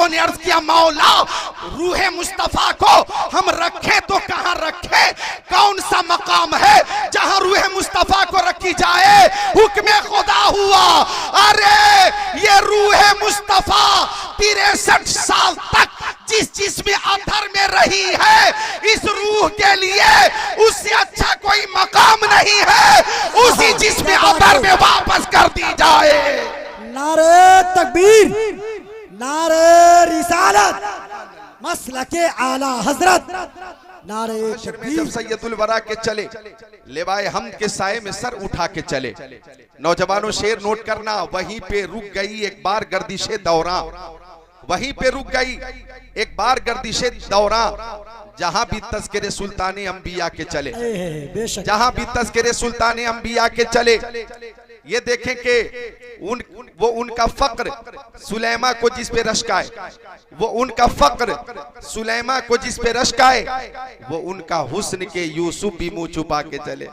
साहबाओं ने अर्ज किया, मौला रूह मुस्तफा को हम रखें तो कहां रखें? कौन सा मकाम है जहां रूह मुस्तफा को रखी जाए? हुक्म खुदा हुआ। अरे ये रूह मुस्तफा 63 साल तक जिस जिस्म अथर में रही है, इस रूह के लिए उससे अच्छा कोई मकाम नहीं है, उसी जिस्म अथर में वापस कर दी जाए। नारे तकबीर, नारे रिसालत, मसलके आला हजरत, नारे तकबीर। जब सैयदुल वरा के चले, लेवाए हम के साए में सर उठा के चले। नौजवानों शेर नोट करना, वहीं पे रुक गई एक बार गर्दिशे दौरा, वहीं पे रुक गई एक बार गर्दिशे दौरा, जहां भी तज़किरे सुल्ताने अंबिया के चले, जहां भी तज़किरे सुल्ताने अंबिया के चले। ये देखें कि वो उनका फक्र सुलेमा को जिस पे रश्काए, वो उनका फक्र सुलेमा को जिस पे रश्काए, वो उनका हुस्न के यूसुफ भी मुंह छुपा के चले,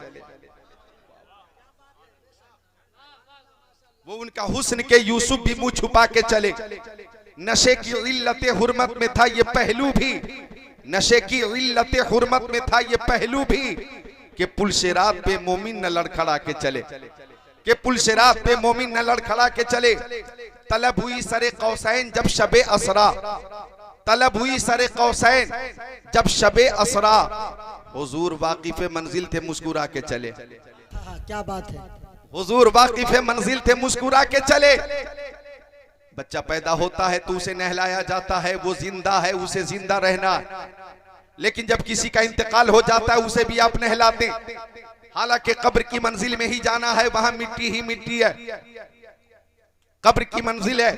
वो उनका हुस्न के यूसुफ भी मुंह छुपा के चले। नशे की इल्लत हुर्मत में था ये पहलू भी, नशे की इल्लत हुर्मत में था ये पहलू भी, कि पुलशरात पे मोमिन न लड़खड़ा के चले, कि पुलशरात पे मोमिन न लड़खड़ा के चले। तलब हुई सरे कौसैन जब शबे असरा, तलब हुई सरे कौसैन जब शबे असरा, हुजूर वाकिफ़े मंजिल थे मुस्कुरा के चले। क्या बात है, हुजूर वाकिफ़े मंजिल थे मुस्कुरा के चले। बच्चा पैदा होता है तो उसे नहलाया जाता है, वो जिंदा है, उसे जिंदा रहना। लेकिन जब किसी का इंतकाल हो जाता है उसे भी आप नहलाते। हालांकि कब्र की मंजिल में ही जाना है, वहां मिट्टी ही मिट्टी है, कब्र की मंजिल है।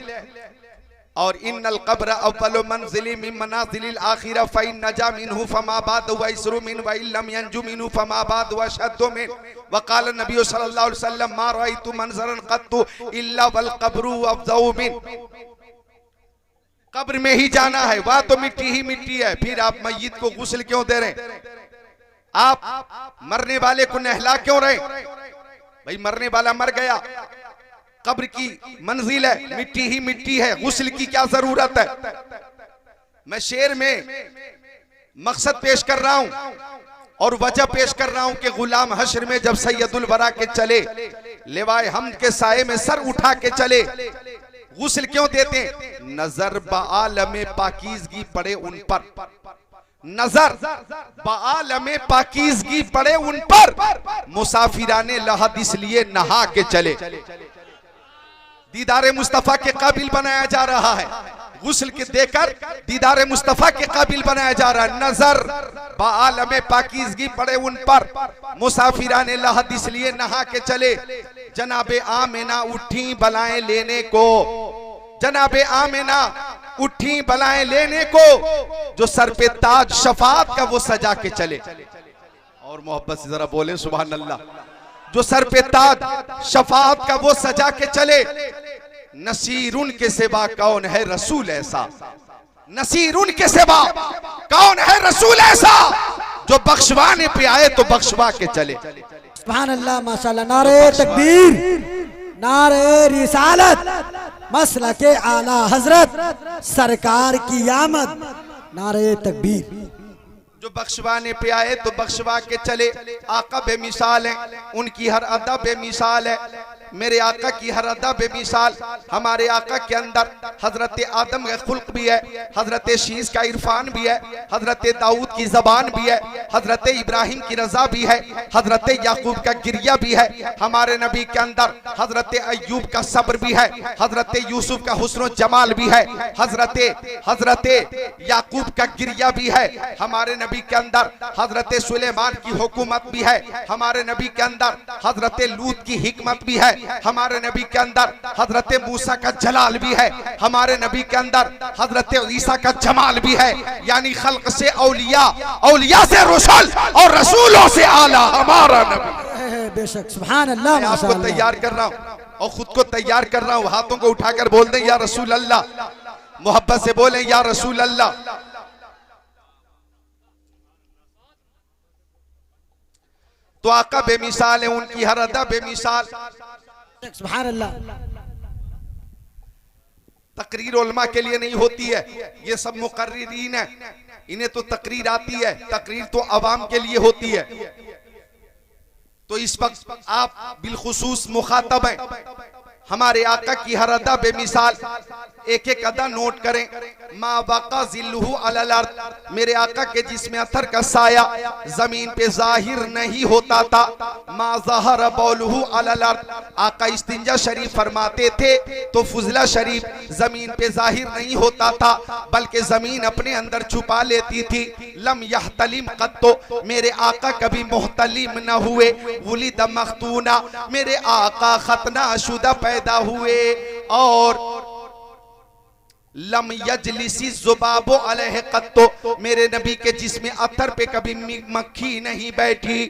और इन्नल कब्र अव्वलु मंजिली मिन मनाजिलिल आखिरा फ़इन नजा मिन्हु फमा बाद व इसरु मिन व इल्लम यंजु मिन्हु फमा बाद व शद्दु मिन। वक़ाल नबी सल्लल्लाहु अलैहि वसल्लम मा रअयतु मंज़रन क़त्तु इल्ला वल क़ब्रु अफ़ज़उ मिन। कब्र में ही जाना है, वहां तो मिट्टी ही मिट्टी है। फिर आप मय्यत को गुस्ल क्यों दे रहे? आप मरने वाले को नहला क्यों रहे? भाई मरने वाला मर गया, कब्र की मंजिल है, मिट्टी ही मिट्टी है, गुस्ल की क्या जरूरत है? मैं शेर में मकसद पेश कर रहा हूं और वजह पेश कर रहा हूं कि गुलाम हश्र में जब सैयदुल वरा के चले, लेवाए हम के साए में सर उठा के चले, गुस्ल क्यों देते? नजर बालमे पाकीज़गी पड़े उन पर, नजर बालमे पाकीज़गी पड़े उन पर, मुसाफिराने लहद इसलिए नहा के चले। दीदारे मुस्तफा के काबिल बनाया जा रहा है, गुस्ल के देकर दीदारे मुस्तफा के काबिल बनाया जा रहा है। नजर बालमे पाकीज़गी पड़े उन पर, मुसाफिराने लहद इसलिए नहा के चले। जनाबे आमिना उठी बलाएं लेने को, जनाबे आमिना उठी बलाएं लेने को, जो सर पे ताज शफात का वो सजा के चले। और मोहब्बत से जरा बोले सुभान अल्लाह। जो सर पे ताज शफात का वो सजा के चले। नसीरुन के सिवा कौन है रसूल ऐसा, नसीरुन के सिवा कौन है रसूल ऐसा, जो बख्शवाने पे आए तो बख्शवा के चले। सुभान अल्लाह, माशाअल्लाह। नारे तकबीर, नारे रिसालत, मसलके आला हजरत सरकार की आमद, नारे तकबीर। जो बख्शवाने पे आए तो बख्शवा के चले। आका बेमिसाल है, उनकी हर अदा बेमिसाल है। मेरे आका की हर अदा बेमिसाल। हमारे आका के अंदर हजरत आदम का खुल्क भी है, हजरत शीश का इरफान भी है, हजरत दाऊद की जबान भी है, हजरत इब्राहिम की रजा भी है, हजरत याकूब का गिरिया भी है। हमारे नबी के अंदर हजरत अय्यूब का सब्र भी है, हजरत यूसुफ का हुस्न जमाल भी है, हजरत याकूब का गिरिया भी है। हमारे नबी के अंदर हजरत सुलेमान की हुकूमत भी है। हमारे नबी के अंदर हजरत लूत की हिकमत भी है। हमारे नबी के अंदर हजरत मूसा का जलाल भी है। हमारे नबी के अंदर हजरत ईसा का जमाल भी है। यानी खल्क से औलिया, औलिया से रसूल और रसूलों से आला हमारा नबी। बेशक, सुभान अल्लाह। मैं आपको तैयार कर रहा हूँ और खुद को तैयार कर रहा हूँ। हाथों को उठाकर बोल दें या रसूल अल्लाह, मोहब्बत से बोलें या रसूल अल्लाह। तो आका बेमिसाल है, उनकी हर अदा बेमिसाल। सुभान अल्लाह। तकरीर उलमा के लिए नहीं होती है, ये सब मुकर्रिरीन है, इन्हें तो तकरीर आती है, तकरीर तो अवाम के लिए होती है। तो इस वक्त आप बिलखुसूस मुखातब हैं। हमारे आका की हर अदा बेमिसाल, एक एक अदा नोट करें। मा बका जिल्लुहु अलल अर्द, मेरे आका के जिसमें अथर का साया जमीन पे जाहिर नहीं होता था। मा ज़हर बौलुहु अलल अर्द, आका इस्तिंजा शरीफ फरमाते थे तो फुजला शरीफ जमीन पे जाहिर नहीं होता था, बल्कि जमीन अपने अंदर छुपा लेती थी। लम यहतलिम कत्तो, मेरे आका कभी मुहतलिम न हुए। वुलिद मख्तूना, मेरे आका खतना शुदा पैदा हुए। और लम यजलिसी जुबाबो अलैहि कत्तो, मेरे नबी के जिसमें अतर पे कभी मक्खी नहीं बैठी।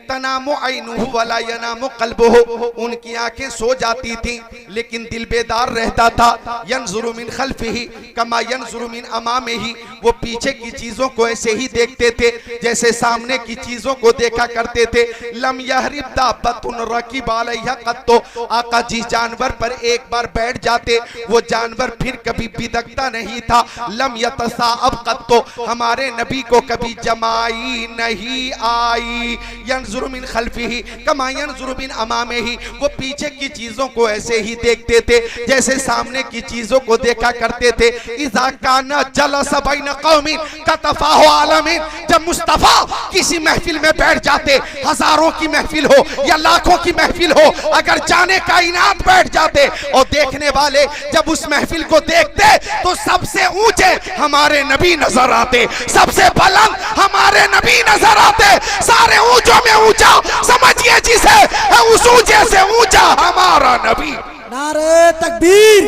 तनामु ऐनुहु वला यनामु कल्बुहु, उनकी आंखें सो जाती थी लेकिन दिल बेदार रहता था। यंजुरु मिन खल्फिही कमा यंजुरु मिन अमामिही, वो पीछे की चीजों को ऐसे ही देखते थे जैसे सामने की चीजों को देखा करते थे। लम यहरिब दाब्बतुन रकीब अलैहा कत्तो, आका जिस जानवर पर एक बार बैठ जाते वो जानवर फिर कभी बिदकता नहीं था। लम यतसाअब कत्तो, हमारे नबी को कभी जमाई नहीं आई। यंजुरु मिन खल्फिही कमा यंजुरु मिन अमामिही, वो पीछे की चीजों को ऐसे ही देखते थे जैसे सामने की चीजों को देखा करते थे। इज़ा काना जलस बैन कौमिन कतफाहु आलमीन, जब मुस्तफा किसी महफिल में बैठ जाते, हजारों की महफिल हो या लाखों की महफिल हो, अगर जाने कायनात बैठ जाते और देखने वाले जब उस महफिल को देखते तो सबसे ऊंचे हमारे नबी नजर आते, सबसे बुलंद हमारे नबी नजर आते। सारे ऊंचों में ऊंचा समझिए जिसे, उस ऊंचे से ऊंचा हमारा नबी। नारे तकबीर,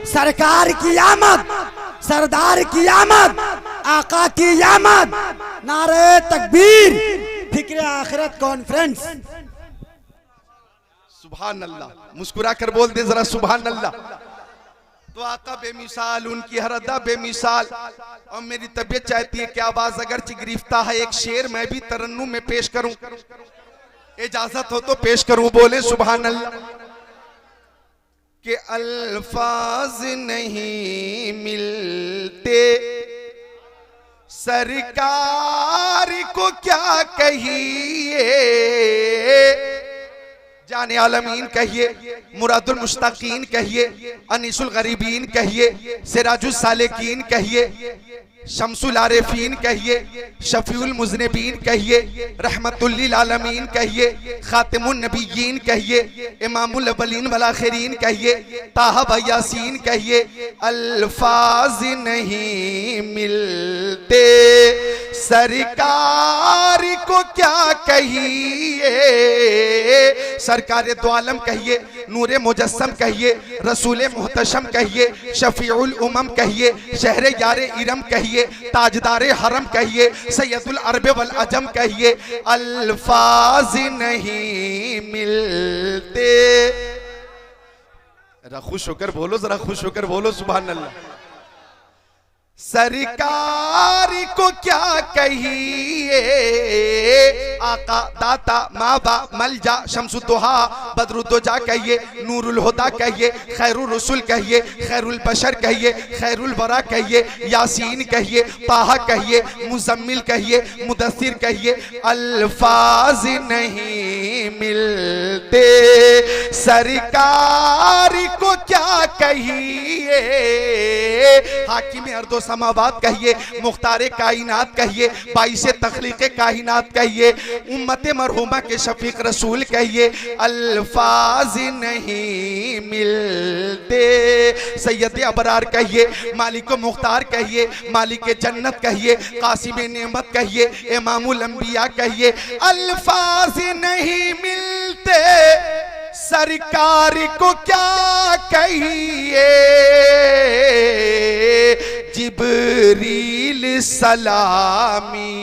सरकार की आमद, सरदार की आमद, आका की आमद। नारे तकबीर, फिक्र आखिरत कॉन्फ्रेंस। सुभान अल्लाह, मुस्कुरा कर बोल दे जरा सुभान अल्लाह। तो आका बेमिसाल, उनकी हर अदा बेमिसाल। और मेरी तबीयत चाहती है कि आवाज अगरचे गिरफ्ता है, एक शेर मैं भी तरन्नुम में पेश करूं, इजाजत हो तो पेश करूं। बोले सुभान अल्लाह। कि अल्फाज नहीं मिलते सरकार को क्या कहिए, जाने आलमीन कहिए, मुरादुल मुश्ताकीन कहिए, अनीसुल गरीबीन कहिए, सिराजुल सालिकीन कहिए, शम्सुल आरिफीन कहिए, शफीउल मुज़निबीन कहिए, रहमतुल लिल आलमीन कहिए, खातिमुन नबिय्यीन कहिए, इमामुल अव्वलीन वल आखिरीन कहिए, ताहा व यासीन कहिए। अल्फाज नहीं मिलते सरकार को क्या कहिए, सरकार दो आलम कहिए, नूरे मुजस्सम कहिए, रसूल मुहतशम कहिए, शफीउल उमम कहिए, शहरे यारे इरम कहिए, ताजदारे हरम कहिए, सैयदुल अरब वल अजम कहिए। अल्फाज नहीं मिलते, जरा खुश होकर बोलो, जरा खुश होकर बोलो सुभान अल्लाह। सरकार को क्या कहिए, आका दाता माबा मलजा शम्सुद्दोहा बदरुद्दोजा कहिए, नूरुल हुदा कहिए, खैरुल रसूल कहिए, खैरुल बशर कहिए, खैरुल वरा कहिए, यासीन कहिए, ताहा कहिए, मुजम्मिल कहिए, मुदस्सिर कहिए। अल्फाज नहीं मिलते सरकार को क्या कहिए, हाकिम अर्दो समावात कहिए, मुख्तारे कायनात कहिए, बाइसे तख्लीक़े कायनात कहिए, उम्मते मरहुमा के शफीक रसूल कहिए। अल्फाज नहीं मिलते सैयद अबरार कहिए, मालिक मुख्तार कहिए, मालिक जन्नत कहिए, कासिम नेमत कहिए, इमामुल अंबिया कहिए। अल्फाज नहीं मिलते सरकार को क्या कहिए, जिब्रील सलामी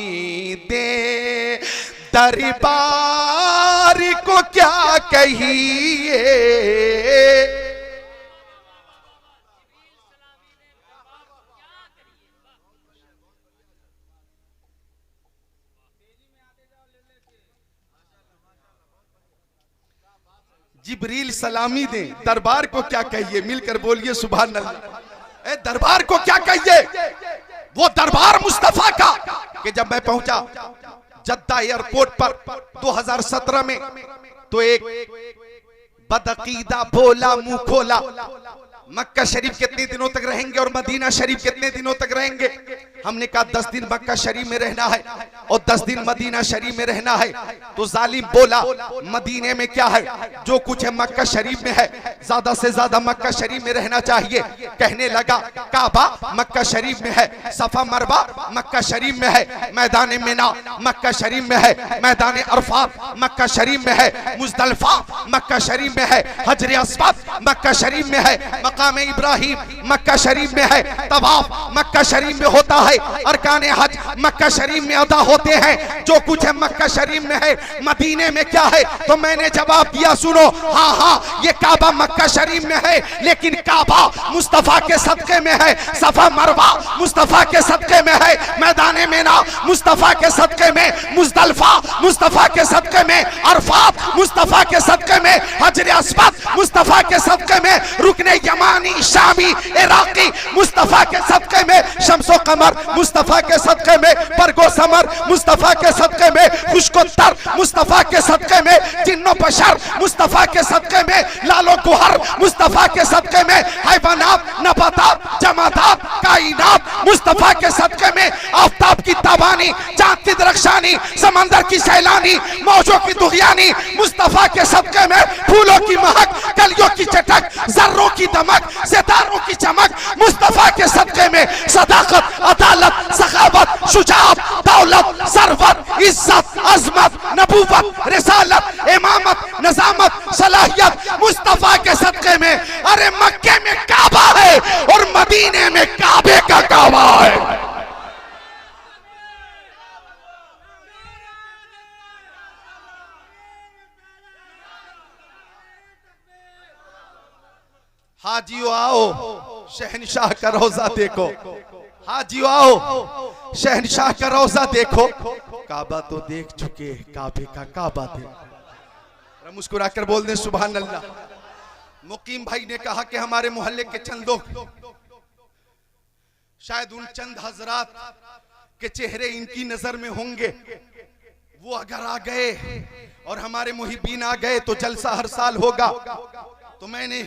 दे दरबार को क्या कहिए। जिब्रील सलामी दे दरबार को क्या कहिए, मिलकर बोलिए सुभान अल्लाह। ए दरबार को क्या कहिए, वो दरबार मुस्तफा का कि जब मैं पहुंचा जद्दा एयरपोर्ट पर 2017 में तो एक बदअकीदा बोला मुंह खोला, मक्का शरीफ कितने दिनों तक रहेंगे और मदीना शरीफ कितने दिनों तक रहेंगे। हमने कहा 10 दिन मक्का शरीफ में रहना है और 10 दिन मदीना शरीफ में रहना है। तो जालिम बोला मदीने में क्या है, जो कुछ है मक्का शरीफ में है, ज्यादा से ज्यादा मक्का शरीफ में रहना चाहिए। कहने लगा काबा मक्का शरीफ में है, सफा मरवा मक्का शरीफ में है, मैदान मिना मक्का शरीफ में है, मैदान अरफात मक्का शरीफ में है, मुजदलिफा मक्का शरीफ में है, हजर अस्वद मक्का शरीफ में है, मकाम इब्राहिम मक्का शरीफ में है, तवाफ मक्का शरीफ में होता है, अरकान हज मक्का शरीफ में अदा होते हैं। जो कुछ है मक्का शरीफ में है, मदीने में क्या है? तो मैंने जवाब दिया सुनो, हाँ हाँ ये काबा मक्का शरीफ में है, लेकिन काबा मुस्तफा के सदके में है, सफा मरवा मुस्तफा के सदके में है, मैदान मिना मुस्तफा के सदके में, मुजदलिफा मुस्तफा के सदके में, अरफात मुस्तफा के सदके में, हजर अस्वद मुस्तफा के सदके में, रुकने यमानी शामी इराकी मुस्तफा के सदके में, शम्सो कमर मुस्तफा के सदके में, बरगो समर मुस्तफा के सदके में, खुशकोत्तर मुस्तफा के सदके में, जिन्नो बशर मुस्तफा के सदके में, लालो गुहर मुस्तफा के सदके में, हैवानात नबातात जमादात कायनात मुस्तफा के सदके में, आफताब की ताबानी चांद की दरख्शानी समंदर की सैलानी मौजों की दुहियानी मुस्तफा के सदके में, फूलों की महक कलियों की चटक जर्रों की दमक सितारों की चमक मुस्तफा के सदके में, सदाकत अदालत सखावत शुजाअत दौलत सरवत इज्जत अजमत नबूवत रिसालत इमामत नजामत सलाहियत मुस्तफा के सदके में। अरे मक्के में काबा है और मदीने में काबे का काबा है। हाजियो आओ शहनशाह का रोजा देखो, हाजियो आओ शहनशाह का रोजा देखो। काबा तो देख चुके, काबे का काबा देख। मुस्कुरा कर बोल दे सुभान अल्लाह। मुकीम भाई ने कहा कि हमारे मोहल्ले के चंद लोग, शायद उन चंद हजरात के चेहरे इनकी नजर में होंगे, वो अगर आ गए और हमारे मुहिब्बीन आ गए तो जलसा हर साल होगा। तो मैंने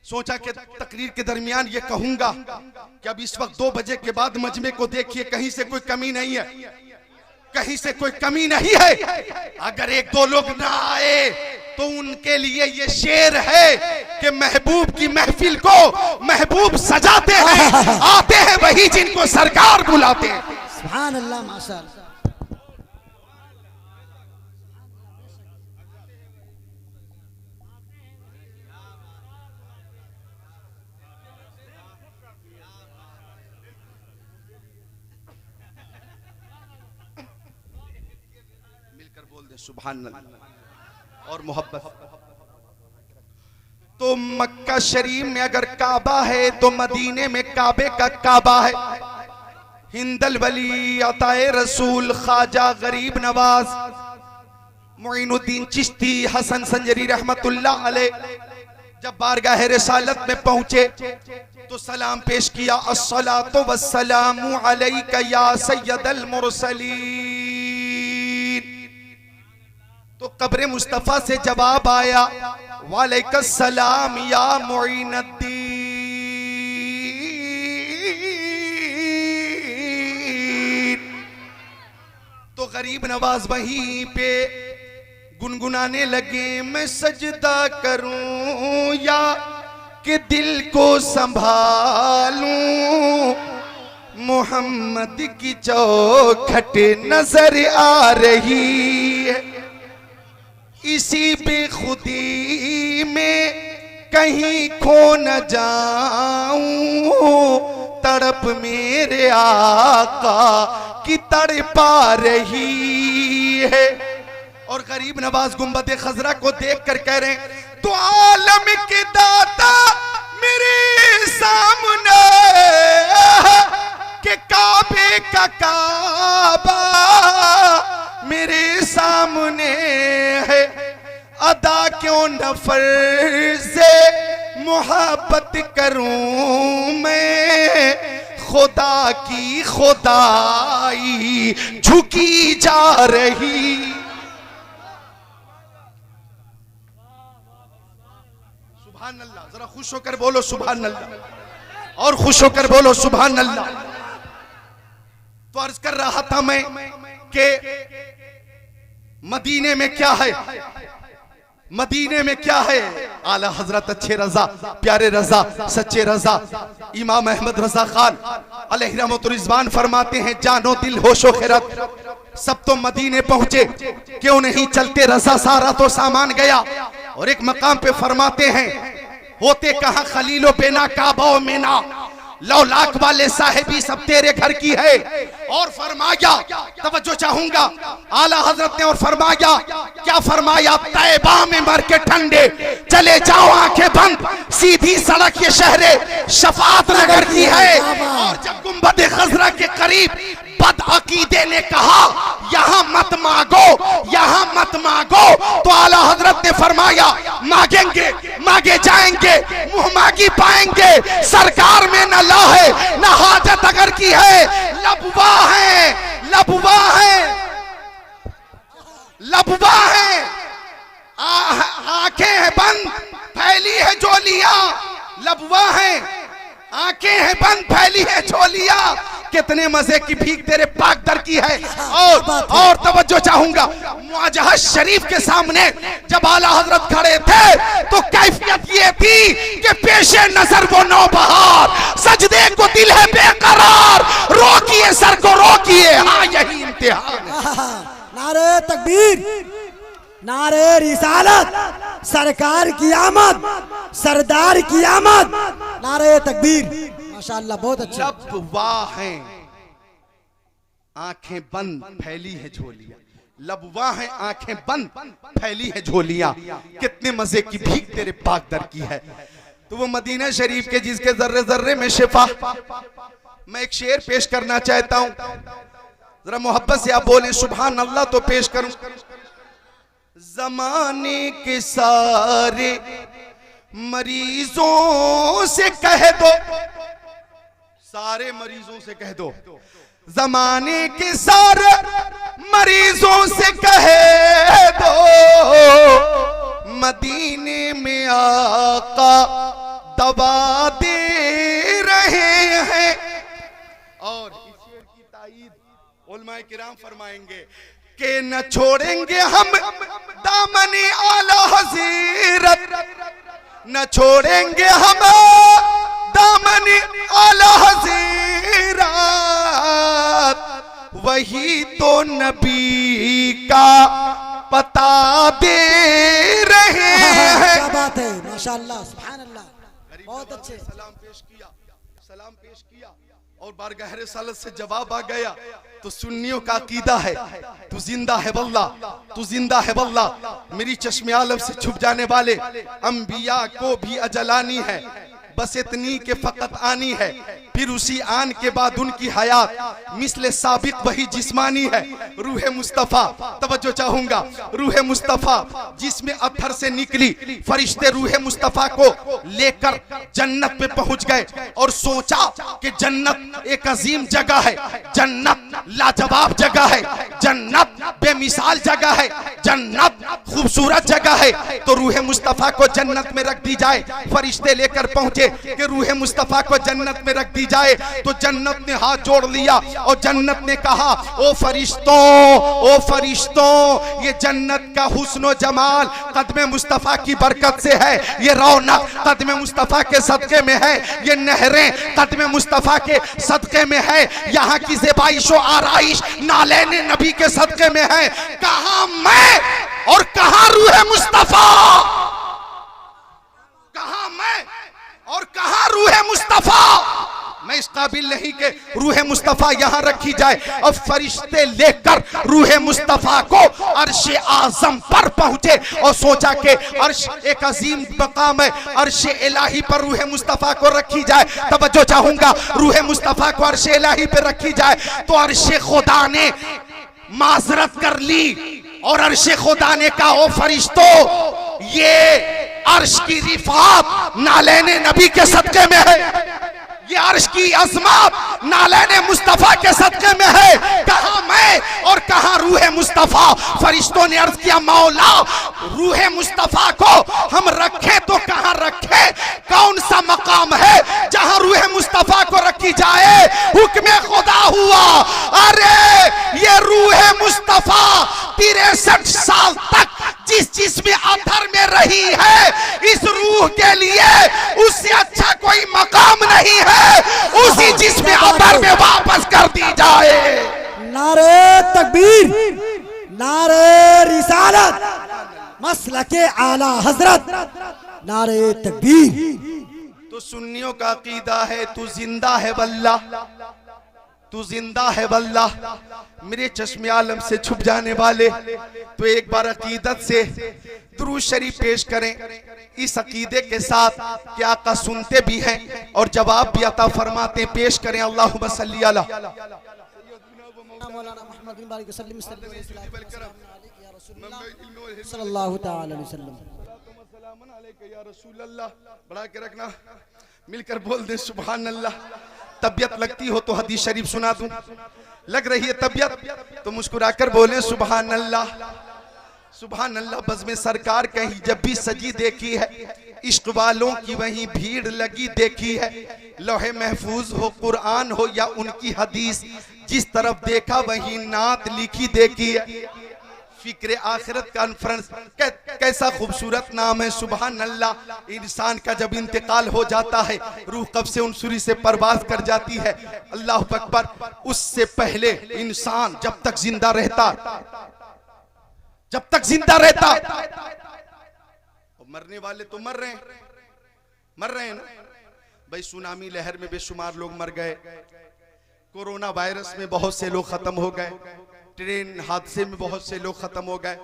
सोचा कि तकरीर के दरमियान ये कहूंगा कि अब इस वक्त 2 बजे के बाद मजमे को देखिए, कहीं से कोई कमी नहीं है, कहीं से कोई कमी नहीं है। अगर 1-2 लोग ना आए तो उनके लिए ये शेर है कि महबूब की महफिल को महबूब सजाते हैं, आते हैं वही जिनको सरकार बुलाते हैं। सुभान अल्लाह माशाअल्लाह। सुभान अल्लाह और मोहब्बत। तो मक्का शरीफ में अगर काबा है तो मदीने में काबे का काबा है। हिंदल वली अताए रसूल ख्वाजा गरीब नवाज मोइनुद्दीन चिश्ती हसन संजरी रहमतुल्लाह अलैह जब बारगाह रिसालत में पहुंचे तो सलाम पेश किया, अस्सलातु वस्सलामु अलैका या सय्यदल मुरसलीन। तो कब्र मुस्तफा से जवाब आया, वालेकुम सलाम या मुइनुद्दीन। तो गरीब नवाज वहीं पे गुनगुनाने लगे, मैं सजदा करूं या कि दिल को संभालूं, मोहम्मद की चौखट नजर आ रही है, इसी बेखुदी में कहीं खो न जाऊं, तड़प मेरे आका की तड़पा रही है। और गरीब नवाज गुंबद खजरा को देखकर कह रहे हैं, तो आलम के दाता मेरे सामने के काबे का काबा मेरे सामने है, अदा क्यों न फर्ज़े मोहब्बत करूं मैं खुदा की खुदाई झुकी जा रही। सुभान अल्लाह, जरा खुश होकर बोलो सुभान अल्लाह, और खुश होकर बोलो सुभान अल्लाह। तो अर्ज कर रहा था मैं कि मदीने में क्या है, मदीने में क्या है। आला हजरत अच्छे रजा, प्यारे रजा, सच्चे रजा इमाम अहमद रजा खान अलैहि रहमतुल रिजवान फरमाते हैं, जानो दिल होशो खैरत सब तो मदीने पहुंचे, क्यों नहीं चलते रजा, सारा तो सामान गया। और एक मकाम पे फरमाते हैं, होते कहां खलीलो बेना काबा मीना, लौलाक वाले साहिबी सब तेरे घर की है। और फरमाया, तवज्जो चाहूंगा, आला हजरत ने और फरमाया, क्या फरमाया, तैबा में मर के ठंडे चले जाओ आंखें बंद, सीधी सड़क ये शहरे शफात नगर की है। और जब गुंबद खजरा के करीब बद अकीदे ने कहा, यहां मत मांगो, यहां मत मांगो, तो आला हजरत ने फरमाया, मांगेंगे मांगे जाएंगे, मुंह मांगी पाएंगे, सरकार में न ला है न हाजत अगर की है, लबवा है, लबवा है, लबवा है, आंखें हैं बंद फैली है झोलियां, लबवा है, आंखें हैं बंद फैली है झोलियां, कितने मजे की भीख तेरे पाक दर की है। और तवज्जो चाहूंगा, मुआजह शरीफ के सामने जब आला हजरत खड़े थे तो कैफियत ये थी कि पेशे नजर वो नौबहार, सजदे को दिल है बेकरार, रोकिए सर को रोकिए, हाँ यही इम्तिहान है। नारे तकबीर, नारे रिसालत, सरकार की आमद, सरदार की आमद, नारे तकबीर, माशाअल्लाह बहुत अच्छा। लबवा है, आंखें बंद फैली है झोलियां, लबवा है, आंखें बंद फैली है झोलियां, कितने मजे की भीख तेरे पाक दर की है। तो वो मदीना शरीफ के जिसके जर्रे जर्रे में शिफा, मैं एक शेर पेश करना चाहता हूं, जरा मोहब्बत से आप बोले सुभान अल्लाह तो पेश करूं। जमाने के सारे मरीजों से कह दो, सारे मरीजों से कह दो, जमाने के सारे मरीजों से कह दो, मदीने में आका दवा दे रहे हैं। और इस शेर की ताईद उलमाए किराम फरमाएंगे कि न छोड़ेंगे हम दामनी आला हज़रत, न छोड़ेंगे हम दामनी आला हज़रत, वही तो नबी का पता दे रहे हैं। क्या बात है, माशाअल्लाह, सुभान अल्लाह, बहुत अच्छे। सलाम पेश किया, सलाम पेश किया और बारगाह रिसालत से जवाब आ गया। तो सुन्नियों का अकीदा है, तू जिंदा है वल्लाह, तू जिंदा है वल्लाह, मेरी चश्मे आलम से छुप जाने वाले अंबिया को भी अजलानी है, बस इतनी के फकत आनी है, फिर उसी आन के बाद उनकी हयात मिसले साबिक वही जिस्मानी है। रूह मुस्तफा, तवज्जो चाहूंगा, रूह मुस्तफा जिसमें अत्थर से निकली, फरिश्ते रूह मुस्तफा को लेकर जन्नत में पहुंच गए और सोचा कि जन्नत एक अजीम जगह है, जन्नत लाजवाब जगह है, जन्नत बेमिसाल जगह है, जन्नत खूबसूरत जगह है। तो रूह मुस्तफा को जन्नत में रख दी जाए, फरिश्ते लेकर पहुंचे कि रूह मुस्तफा को जन्नत में रख दी जाए। तो जन्नत ने हाथ जोड़ लिया और जन्नत ने कहा, ओ फरिश्तों, ओ फरिश्तों, ये जन्नत का हुस्न जमाल कदमे मुस्तफा की बरकत से है, ये रौनक कदमे मुस्तफा के सदके में है, ये नहरें कदमे मुस्तफा के सदके में है, यहाँ की ज़ेबाइश और आराइश नालैन नबी के सदके में है। कहाँ मैं और कहाँ रूह मुस्तफा, कहाँ मैं और कहाँ रूह मुस्तफा। मैं इस काबिल नहीं कि रूह मुस्तफा यहाँ रखी जाए। अब फरिश्ते लेकर रूह मुस्तफा को अर्श आजम पर पहुंचे और सोचा कि अर्श एक अजीम मकाम है, अर्श इलाही पर रूह मुस्तफा को रखी जाए। तवज्जो चाहूंगा, रूह मुस्तफा को अर्श इलाही पे रखी जाए तो अर्श खुदा ने माजरत कर ली और अर्श खुदा ने कहा, ओ फरिश्तों, ये अर्श की रिफात नालेने नबी के सदके में है, ये अर्श की अज़मत नालेने मुस्तफा के सदके में है। कहां मैं और कहां रूह मुस्तफा। फरिश्तों ने अर्ज किया मौला रूह मुस्तफा को हम रखें तो कहां रखें, कौन सा मकाम है जहां रूह मुस्तफा को रखी जाए। हुक्म खुदा हुआ, अरे ये रूह मुस्तफा 63 साल तक जिस जिस्म अधर में रही है, इस रूह के लिए उससे अच्छा कोई मकाम नहीं है, उसी जिस्म अधर में वापस कर दी जाए। नारे तकबीर, नारे रिसालत, मसलके आला हजरत, नारे तकबीर। तो सुन्नियों का अकीदा है तू जिंदा है वल्लाह, तू जिंदा है वल्लाह। मेरे चश्मे आलम से छुप जाने वाले तो एक बार अकीदत से दुरूद शरीफ पेश करें, इस अकीदे के साथ कि आका सुनते भी हैं और जवाब भी अता फरमाते। पेश करें अल्लाहुम्मा सल्ली अला सल्लल्लाहु तआला अलैहि वसल्लम। बढ़ा के रखना, मिलकर बोल दे सुभान अल्लाह। तबियत लगती हो तो हदीस शरीफ सुना दूं, लग रही है तबियत तो मुस्कुराकर बोले सुभान अल्लाह, सुभान अल्लाह। बज़्म सरकार कहीं जब भी सजी देखी है, इश्क वालों की वहीं भीड़ लगी देखी है। लौहे महफूज हो कुरान हो या उनकी हदीस, जिस तरफ देखा वहीं नात लिखी देखी है। फिक्र आखिरत कॉन्फ्रेंस कैसा खूबसूरत नाम है सुभान अल्लाह। इंसान का जब इंतकाल हो जाता है, रूह कब से उनसुरी से परवाज कर जाती है, अल्लाह अकबर। उससे पहले इंसान जब तक जिंदा रहता, जब तक जिंदा रहता, मरने वाले तो मर रहे हैं, मर रहे हैं ना भाई। सुनामी लहर में बेशुमार लोग मर गए, कोरोना वायरस में बहुत से लोग खत्म हो गए, ट्रेन हादसे में बहुत से लोग खत्म हो गए,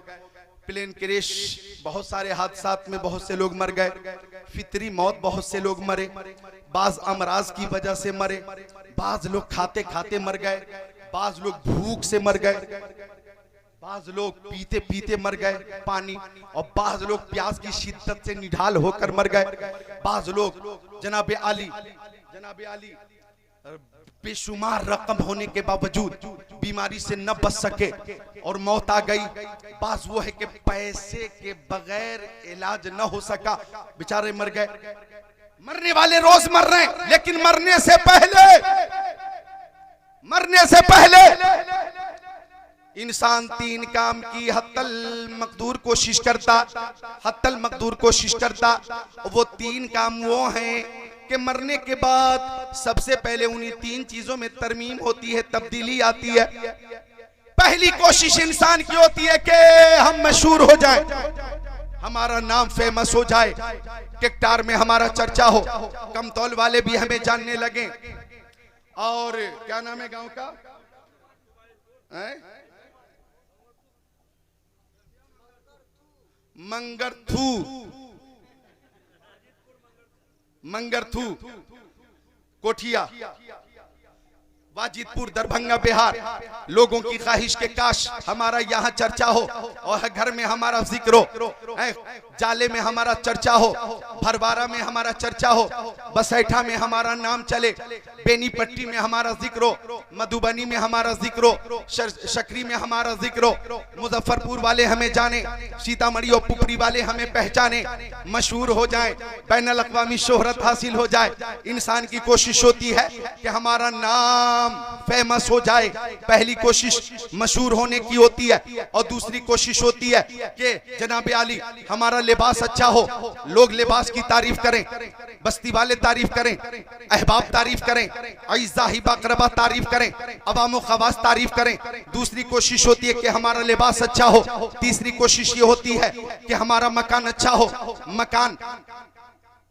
प्लेन क्रैश बहुत सारे हादसात में बहुत से लोग मर गए, फितरी मौत बहुत से लोग मरे, बाज अमराज की वजह से मरे, बाज लोग खाते खाते मर गए, बाज लोग भूख से मर गए, बाज लोग पीते पीते मर गए पानी, और बाज लोग प्यास की शिद्दत से निढाल होकर मर गए। बाज लोग जनाबे आली बेशुमार रकम होने के बावजूद बीमारी से न बच सके और मौत आ गई। बाज वो है कि पैसे के बगैर इलाज न हो सका, बेचारे मर गए। मरने वाले रोज मर रहे हैं, लेकिन मरने से पहले इंसान 3 काम की हत्तल मकदूर कोशिश करता। वो 3 काम वो हैं कि मरने के बाद सबसे पहले उन्हीं 3 चीजों में तरमीम होती है, तब्दीली आती है। पहली कोशिश इंसान की होती है कि हम मशहूर हो जाएं, हमारा नाम फेमस हो जाए, टिकटार में हमारा चर्चा हो, कमतौल वाले भी हमें जानने लगे। और क्या नाम है गांव का, मंगरथू, कोठिया, वाजिदपुर, दरभंगा, बिहार। लोगों की ख्वाहिश के काश हमारा यहाँ चर्चा हो और घर में हमारा जिक्र हो, जाले में हमारा चर्चा हो, भरवारा में हमारा चर्चा हो, बसैठा में हमारा नाम चले, बेनीपट्टी में हमारा जिक्र हो, मधुबनी में हमारा जिक्र हो, शकरी में हमारा जिक्र हो, मुजफ्फरपुर वाले हमें जाने, सीतामढ़ी और पुपरी वाले हमें पहचाने, मशहूर हो जाए, बैनुल अक़वामी शोहरत हासिल हो जाए। इंसान की कोशिश होती है कि हमारा नाम फेमस हो जाए। पहली कोशिश मशहूर होने की होती है, और दूसरी कोशिश होती है कि जनाबे आली हमारा लिबास अच्छा हो, लोग लिबास की तारीफ करें, बस्ती वाले तारीफ करें, अहबाब तारीफ करें, अइज़ा अक़रबा तारीफ करें, अवाम ख़वास तारीफ करें। दूसरी कोशिश होती है कि हमारा लिबास अच्छा हो। तीसरी कोशिश ये होती है कि हमारा मकान अच्छा हो।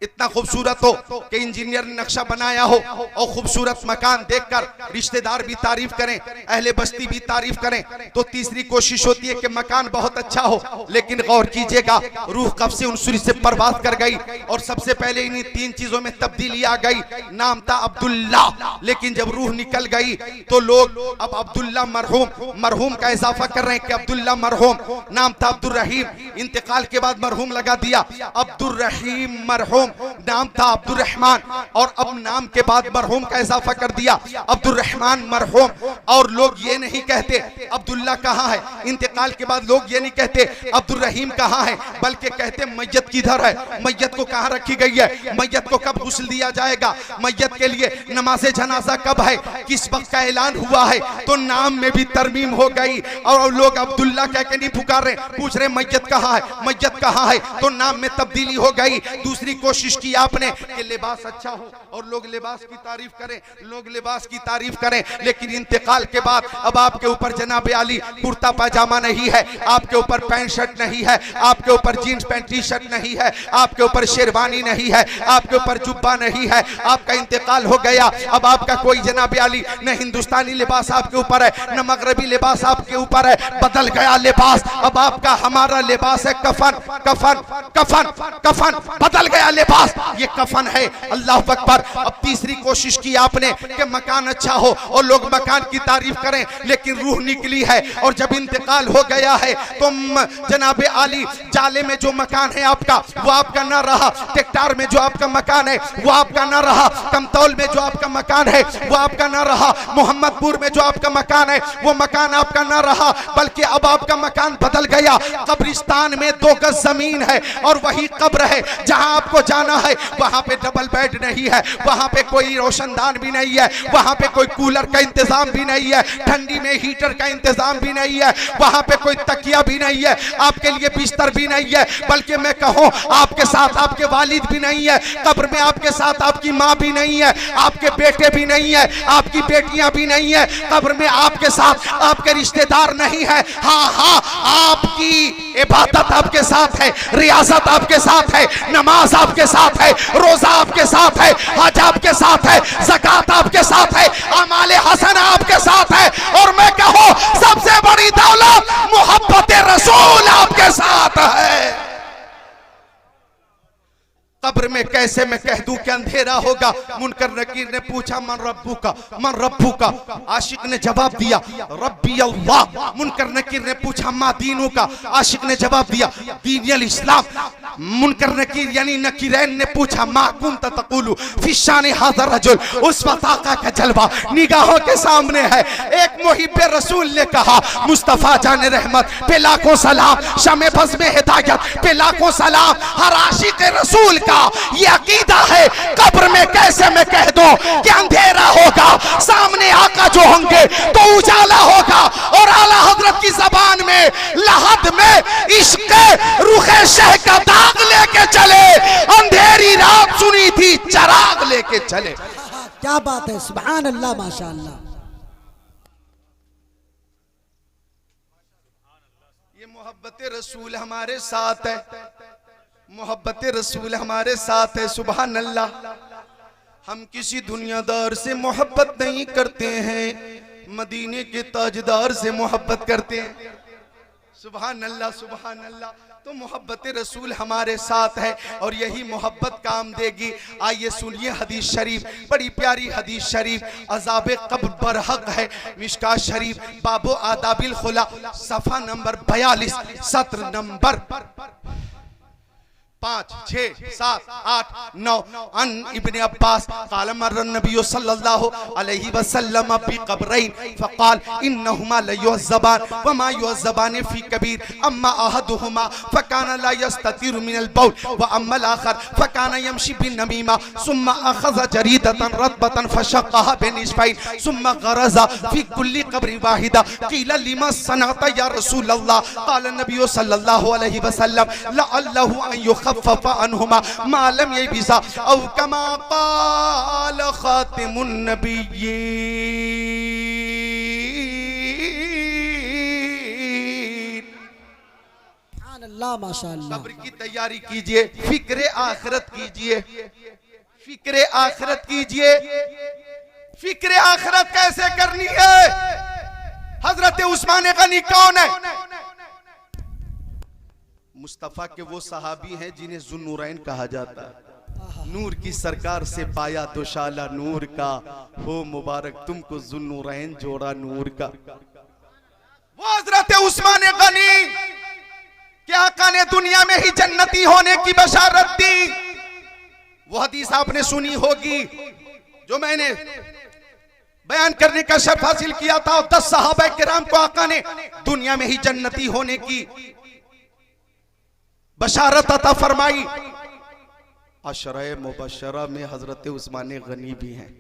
इतना खूबसूरत हो कि इंजीनियर ने नक्शा बनाया हो और खूबसूरत मकान देखकर रिश्तेदार भी तारीफ करें, अहले बस्ती भी तारीफ करें, तो तीसरी कोशिश होती है कि मकान बहुत अच्छा हो, लेकिन गौर कीजिएगा रूह कब से उनसुरी से परवाज़ कर गई और सबसे पहले इन्हीं तीन चीजों में तब्दीली आ गई। नाम था अब्दुल्ला, लेकिन जब रूह निकल गई तो लोग अब अब्दुल्ला मरहूम का इजाफा कर रहे हैं कि अब्दुल्ला मरहूम। नाम था अब्दुल रहीम, इंतकाल के बाद मरहूम लगा दिया, अब्दुल रहीम मरहूम। नाम था अब्दुल रहमान और अब नाम के बाद मरहूम का इजाफा कर दिया अब्दुल रहमान मरहूम। और लोग ये नहीं कहते अब्दुल्ला कहाँ है, इंतकाल के बाद लोग ये नहीं कहते अब्दुल रहीम कहाँ है, बल्कि कहते मैयत किधर है, मैयत को कहाँ रखी गई है, मैयत को कब गुस्ल दिया जाएगा, मैयत के लिए नमाज जनाजा कब है, किस वक्त का ऐलान हुआ है। तो नाम में भी तरमीम हो गई और लोग अब्दुल्ला कह के नहीं पुकार रहे, पूछ रहे मैयत कहाँ है, मैयत कहाँ है, तो नाम में तब्दीली हो गई। दूसरी कोशिश की आपने कि लिबास अच्छा हो और लोग लिबास की तारीफ करें, लोग लिबास की तारीफ करें, लेकिन इंतकाल के बाद अब आपके ऊपर जनाब आली कुर्ता पाजामा नहीं है, आपके ऊपर पैंट शर्ट नहीं है, आपके ऊपर जीन्स पैंट टी शर्ट नहीं है, आपके ऊपर शेरवानी नहीं है, आपके ऊपर जुब्बा नहीं है, आपका इंतकाल हो गया। अब आपका कोई जनाब आली न हिंदुस्तानी लिबास आपके ऊपर है, न मगरबी लिबास आपके ऊपर है, बदल गया लिबास। अब आपका हमारा लिबास है कफन, कफन कफन कफन, बदल गया लिबास, ये कफन है। अल्लाह अकबर। अब तीसरी कोशिश की आपने कि मकान अच्छा हो और लोग मकान की तारीफ करें, लेकिन रूह निकली है और जब इंतकाल हो गया है तो जनाब आली जाले में जो मकान है आपका वो आपका ना रहा, टेक्टार में जो आपका मकान है वो आपका ना रहा, कमतौल में जो आपका मकान है वो आपका ना रहा, मोहम्मदपुर में जो आपका मकान है वो मकान आपका ना रहा, बल्कि अब आपका मकान बदल गया। कब्रिस्तान में 2 गज जमीन है और वही कब्र है जहां आपको जाना है, वहां पे डबल बेड नहीं है, वहां पे कोई रोशनदान भी नहीं है, वहां पे कोई कूलर का इंतजाम भी नहीं है, ठंडी में हीटर का इंतजाम भी नहीं है, वहां पे कोई तकिया भी नहीं है, आपके लिए बिस्तर भी नहीं है, बल्कि मैं कहूं आपके साथ आपके वालिद भी नहीं है, कब्र में आपके साथ आपकी माँ भी नहीं है, आपके बेटे भी नहीं है, आपकी बेटियां भी नहीं है, कब्र में आपके साथ आपके रिश्तेदार नहीं है। हाँ हाँ, आपकी इबादत आपके साथ है, रियासत आपके साथ है, नमाज आपके साथ है, रोजा आपके साथ है, हज आपके साथ है, ज़कात आपके साथ है, अमाले हसन आपके साथ है, और मैं कहूं सबसे बड़ी दौलत मोहब्बत रसूल आपके साथ है। कब्र में कैसे मैं कह दूं कि अंधेरा होगा। मुनकर नकीर ने पूछा मन रब्बू का, मन रब्बू का, आशिक ने जवाब दिया रब्बी अल्लाह। मुनकर नकीर ने पूछा मा दीनू का, आशिक ने जवाब दिया दीन इस्लाम। मुनकर नकीर यानी नकीरैन ने पूछा मा कुंत तक़ूलु फी शान हाज़ा रजुल। उस वक्त आका का जलवा निगाहों के सामने है। एक मुहिब्बे रसूल ने कहा मुस्तफा जाने रहमत पे लाखों सलाम, शमे बज़्म हिदायत पे लाखों सलाम। हर आशिक रसूल का ये अकीदा है, कब्र में कैसे मैं कह दूं कि अंधेरा होगा, सामने आका जो होंगे तो उजाला होगा। और आला हजरत की जबान में लहद में इश्क रुखे शह का दाग लेके चले, अंधेरी रात सुनी थी चराग लेके चले। क्या बात है, सुभान अल्लाह, माशाअल्लाह। ये मोहब्बत रसूल हमारे साथ है, मोहब्बत रसूल हमारे साथ है। सुभान अल्लाह। हम किसी दुनियादार से मोहब्बत नहीं करते हैं, मदीने के ताजदार से मोहब्बत करते हैं। सुभान अल्लाह, सुभान अल्लाह। तो मोहब्बत रसूल हमारे साथ है और यही मोहब्बत काम देगी। आइए सुनिए हदीस शरीफ, बड़ी प्यारी हदीस शरीफ, अज़ाब क़ब्र बरहक है। मिशकात शरीफ बाबो आदाबिल खुला, सफ़ा नंबर 42, सत्र नंबर 5, 6, 7, 8, 9। अन इब्ने अब्बास क़ाल मर्र नबी सल्लल्लाहु अलैहि वसल्लम फी क़ब्रैन फ़क़ाल इन्नहुमा लयुअज़्ज़बान व मा युअज़्ज़बान फी कबीर अम्मा अहदुहुमा फ़कान ला यस्ततिरु मिनल बौल व अम्मा आखर फ़कान यमशी बिन नमीमा सुम्मा अख़ज़ जरीदतन रतबतन फ़शक़्क़हा बिनिस्फ़ैन सुम्मा गरज़ा फी कुल्ली क़ब्रिन वाहिदा क़ील लिमा सनअता या रसूलल्लाह क़ाल नबी सल्लल्लाहु अलैहि वसल्लम लअल्लहु अन युख़फ़फ़ अन्हुमा मा लम यबिज़ा औ कमा क़ाल ख़ातिमुन नबिय्यीन। अल्लाह माशाअल्लाह। कब्र की तैयारी कीजिए, फिक्र आखिरत कीजिए, फिक्र आखिरत कीजिए। फिक्र आखिरत कैसे करनी है? हजरत उस्मान गनी कौन है? मुस्तफा के वो सहाबी हैं जिन्हें जुन्नूरैन कहा जाता है। नूर की सरकार से पाया तो शाला नूर का, हो मुबारक तुमको जुन्नूरैन जोड़ा नूर का। वो हजरत उस्मान गनी के आका ने दुनिया में ही जन्नती होने की बशारत दी। वो हदीस आपने सुनी होगी जो मैंने बयान करने का शर्फ हासिल किया था। 10 सहाबा किराम को आका ने दुनिया में ही जन्नती होने की बशारत अता फरमाई। अशरे मुबशरा में हजरत उस्मान गनी भी हैं।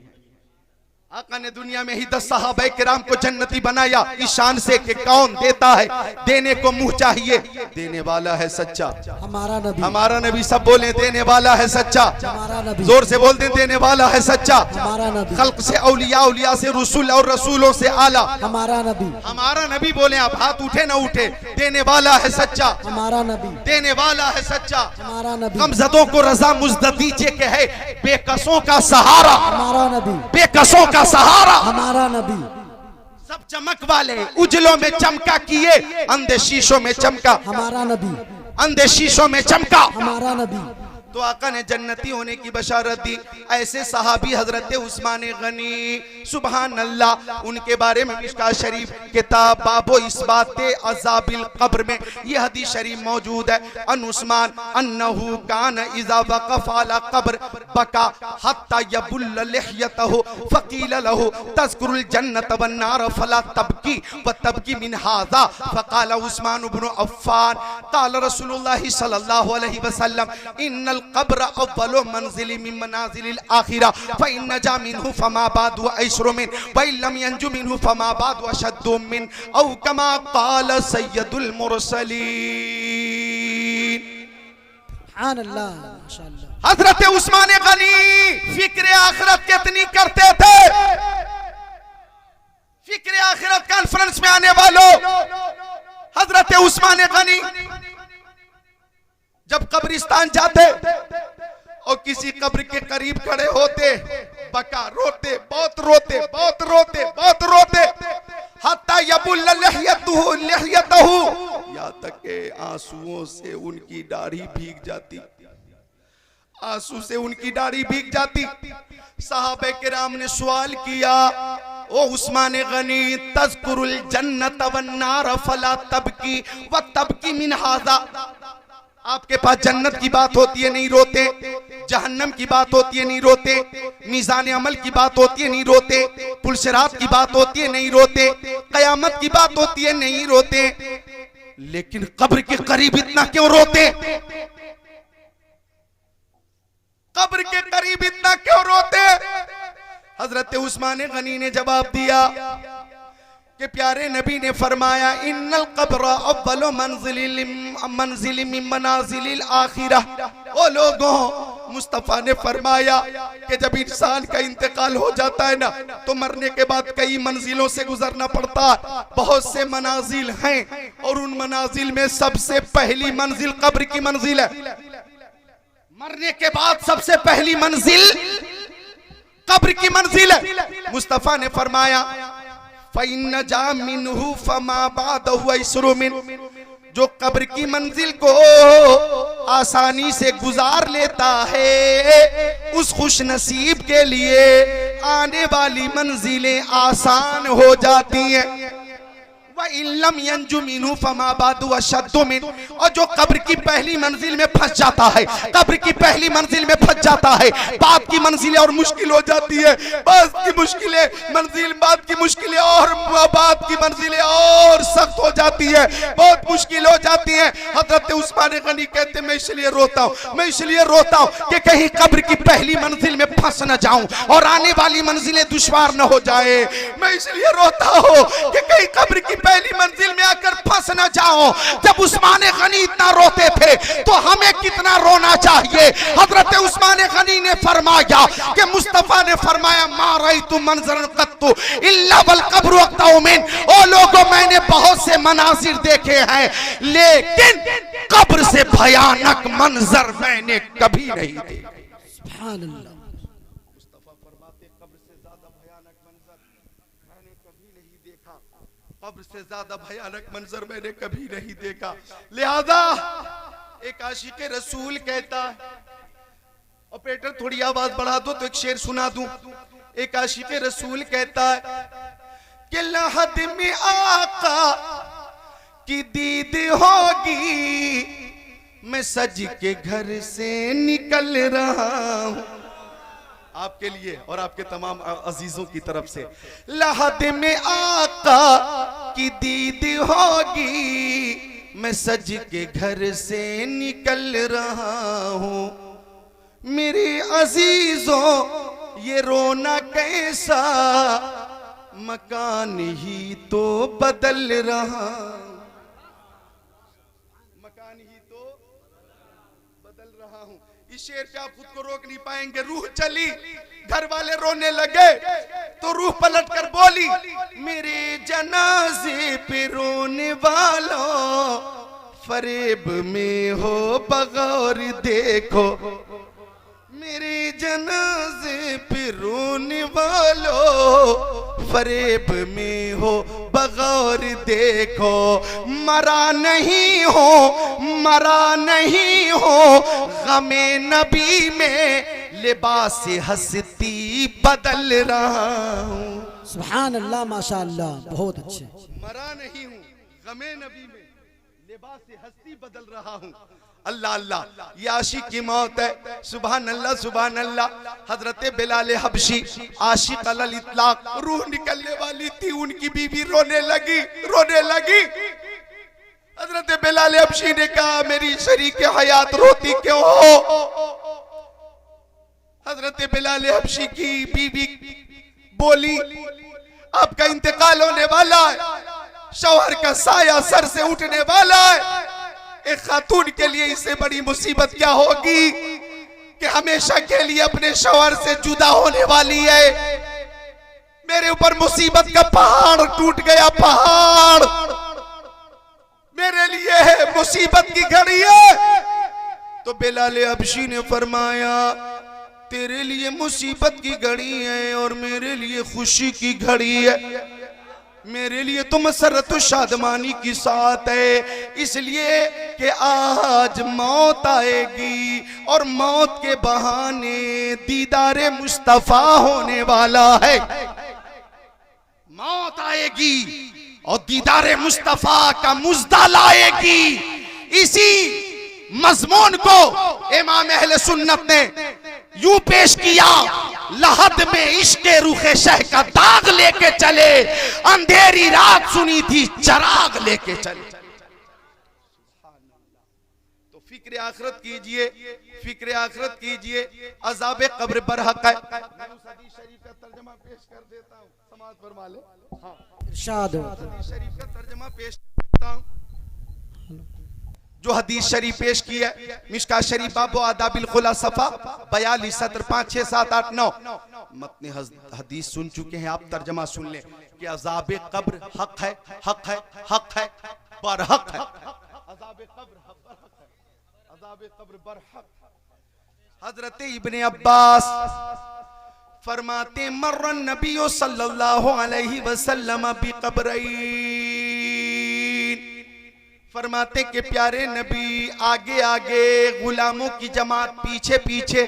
आका ने दुनिया में ही 10 सहाबा किराम को जन्नती बनाया इस शान से कि कौन देता है, देने को मुंह चाहिए, देने वाला है सच्चा हमारा नबी। हमारा नबी। सब बोले देने वाला है सच्चा, हमारा नबी। जोर से बोल दे देने वाला है सच्चा। हमारा नबी। खल्क से औलिया, औलिया से रसूल और रसूलों से आला हमारा नबी। हमारा नबी। बोले आप हाथ उठे ना उठे, देने वाला है सच्चा, हमारा नबी। देने वाला है सच्चा। हमारा नबी। गमजदों को रजा मुजदीजे के है, बेकसों का सहारा, हमारा नबी। बेकसों का सहारा। हमारा नबी। सब चमक वाले उजलों में चमका किए, अंधे शीशों में चमका, हमारा नबी। अंधे शीशों में चमका। हमारा नबी। तो आका ने जन्नती होने की बशारत दी। ऐसे सहाबी हजरत उस्मान गनी, सुभान अल्लाह, उनके बारे में मिशकात शरीफ किताब बाबो इस्बाते अज़ाबिल कब्र में यह हदीस शरीफ मौजूद है। अन उस्मान अन्नहु कान इज़ा वक़फ़ अला कब्र बका हत्ता यबुल्ल लिहयतहु फ़क़ील लहु तज़कुरुल जन्नत वन नार फला तबकी व तबकी मिन हाज़ा फ़क़ाल उस्मान इब्न अफ़्फ़ान क़ाल रसूलुल्लाह सल्लल्लाहु अलैहि वसल्लम इन्नल कब्र अव्वलु मंजिल मिन मनाजिलिल आखिरा फ़इन नजा मिन्हु फमा बादु ऐशरु मिन व इन लम यंजु मिन्हु फमा बादु अशद्दु मिन औ कमा क़ाल सय्यदुल मुरसलीन। सुभान अल्लाह माशाअल्लाह। हजरत उस्मान गनी फिक्र आखिरत कितनी करते थे? फिक्र आखिरत कॉन्फ्रेंस में आने वालों, हजरत उस्मान गनी जब कब्रिस्तान जाते और किसी कब्र के करीब खड़े होते, बका रोते, बहुत रोते, बहुत रोते, बहुत रोते, हत्ता यबुल्ल लिहयतहु लिहयतहु, यहाँ तक के आंसुओं से उनकी दाढ़ी भीग जाती, आंसू से उनकी दाढ़ी भीग जाती। सहाबे किराम ने सवाल किया, ओ उस्मान गनी तज़कुरुल जन्नत वन नार फला तबकी व तबकी मिन हाज़ा, आपके पास जन्नत की बात होती है नहीं रोते, जहन्नम की बात होती है नहीं रोते, मीज़ान अमल की बात होती है नहीं रोते, पुलसिरात की बात होती है नहीं रोते, कयामत की बात होती है नहीं रोते, लेकिन कब्र के करीब इतना क्यों रोते? कब्र के करीब इतना क्यों रोते? हजरत उस्मान गनी ने जवाब दिया कि प्यारे नबी ने फरमाया इन्नल कब्र अव्वलु मंजिल मिन मनाजिलिल आखिरा। ओ लोगों, मुस्तफा ने फरमाया कि जब इंसान का इंतकाल हो जाता है ना, तो मरने के बाद कई मंजिलों से गुजरना पड़ता है, बहुत से मनाजिल हैं, और उन मनाजिल में सबसे पहली मंजिल कब्र की मंजिल है। मरने के बाद सबसे पहली मंजिल कब्र की मंजिल है। मुस्तफा ने फरमाया फ़इन नजा मिन्हु फमा बादहु ऐशरु मिन, जो कब्र की मंजिल को आसानी से गुजार लेता है, उस खुश नसीब के लिए आने वाली मंजिलें आसान हो जाती हैं। व इन लम यंजु मिन्हु फमा बादु अशद्दु मिन, और जो कब्र की पहली मंजिल में फंस जाता है, कब्र की पहली मंजिल में फंस जाता है, बाद की मंजिलें और मुश्किल हो जाती है, बाद की मुश्किलें मंजिल, बाद की मुश्किलें और बाद की मंजिलें और सख्त हो जाती है, बहुत मुश्किल हो जाती है। हजरत उस्मान गनी कहते मैं इसलिए रोता हूँ, मैं इसलिए रोता हूँ कि कहीं कब्र की पहली मंजिल में फंस न जाऊं और आने वाली मंजिलें दुश्वार न हो जाए। मैं इसलिए रोता हूँ कि कहीं कब्र की पहली मंजिल में आकर फंस न जाओ। जब उस्मान गनी इतना रोते थे तो हमें कितना रोना चाहिए। हजरत उस्मान गनी ने फरमाया कि मुस्तफा ने फरमाया मा रअयतु मंज़रन क़त्तु इल्ला वल क़ब्रु अक़तअ मिन। ओ लोगों, मैंने बहुत से मनाजिर देखे हैं लेकिन कब्र से भयानक मंजर मैंने कभी नहीं देखा। सुभान अल्लाह। मुस्तफा फरमाते कब्र से ज्यादा भयानक मंजर मैंने कभी नहीं देखा। कब्र से ज्यादा भयानक मंजर मैंने कभी नहीं देखा। लिहाजा एक आशिक रसूल कहता है, ऑपरेटर थोड़ी आवाज बढ़ा दो तो एक शेर सुना दूं। एक आशिक रसूल कहता है कि लहद में आका की दीद होगी, मैं सज के घर से निकल रहा हूं। आपके लिए और आपके तमाम अजीजों की तरफ से, लहद में आका की दीद होगी, मैं सज के घर से निकल रहा हूं। मेरे अजीजों ये रोना कैसा, मकान ही तो बदल रहा, मकान ही तो बदल रहा हूं। इस शेर पे आप खुद को रोक नहीं पाएंगे। रूह चली, घर वाले रोने लगे तो रूह पलट कर बोली, मेरे जनाजे पे रोने वालों, फरेब में हो बगौर देखो। मेरे जनाजे पे रोने वालों, फरेब में हो बगौर देखो। मरा नहीं हो, मरा नहीं हो, गमे नबी में लिबास हस्ती बदल रहा हूं। सुभान अल्लाह, माशाअल्लाह, बहुत अच्छे। मरा नहीं हूं, गमे नबी में लिबास हस्ती बदल रहा हूं। अल्लाह अल्लाह, ये आशिक की मौत है। सुभान अल्लाह, सुभान अल्लाह। हजरत बिलाल हबशी आशिक अलल इतलाक, रूह निकलने वाली थी, उनकी बीवी रोने लगी, रोने लगी। हजरत बिलाल हबशी ने कहा, मेरी शरीक हयात रोती क्यों हो? हजरत बिलाल हबशी की बीवी बोली, आपका इंतकाल होने वाला है, शौहर का साया सर से उठने वाला है। एक खातून के लिए इससे बड़ी मुसीबत क्या होगी कि हमेशा के लिए अपने शौहर से जुदा होने वाली है। मेरे ऊपर मुसीबत का पहाड़ टूट गया, पहाड़ मेरे लिए है, मुसीबत की घड़ी है। तो बिलाल हबशी ने फरमाया, तेरे लिए मुसीबत की घड़ी है और मेरे लिए खुशी की घड़ी है। मेरे लिए तो मसरत शादमानी की साथ है, इसलिए कि आज मौत आएगी और मौत के बहाने दीदारे मुस्तफा होने वाला है। मौत आएगी और दीदारे मुस्तफा का मुज्दा लाएगी। इसी मजमून को इमाम अहले सुन्नत ने यूं पेश किया, लहद में इश्के रुखे शह का दाग लेके चले, अंधेरी रात सुनी थी चराग लेके चले। तो फिक्र आखिरत कीजिए, फिक्र आखिरत कीजिए। अज़ाब कब्र बरहक है। मैं उस हदीस शरीफ का तर्जुमा पेश कर देता हूं, समाज फरमा ले। हाँ, इरशाद। हदीस शरीफ का तर्जुमा पेश कर देता हूं। जो हदीस शरीफ पेश की है मिशका शरीफ बाबो आदाबिल खुला सफा 42 सत्र 5 6 7 8 9। मतने हदीस सुन चुके हैं आप, तर्जमा सुन लें कि अज़ाब कब्र हक है, हक है, हक है, बरहक है। अज़ाब कब्र बरहक है, अज़ाब कब्र बरहक। हजरत इब्ने अब्बास फरमाते, मर्रन नबी सल्लल्लाहु अलैहि वसल्लम बि कब्रैन। फरमाते कि प्यारे नबी आगे आगे गुलामों की जमात पीछे पीछे,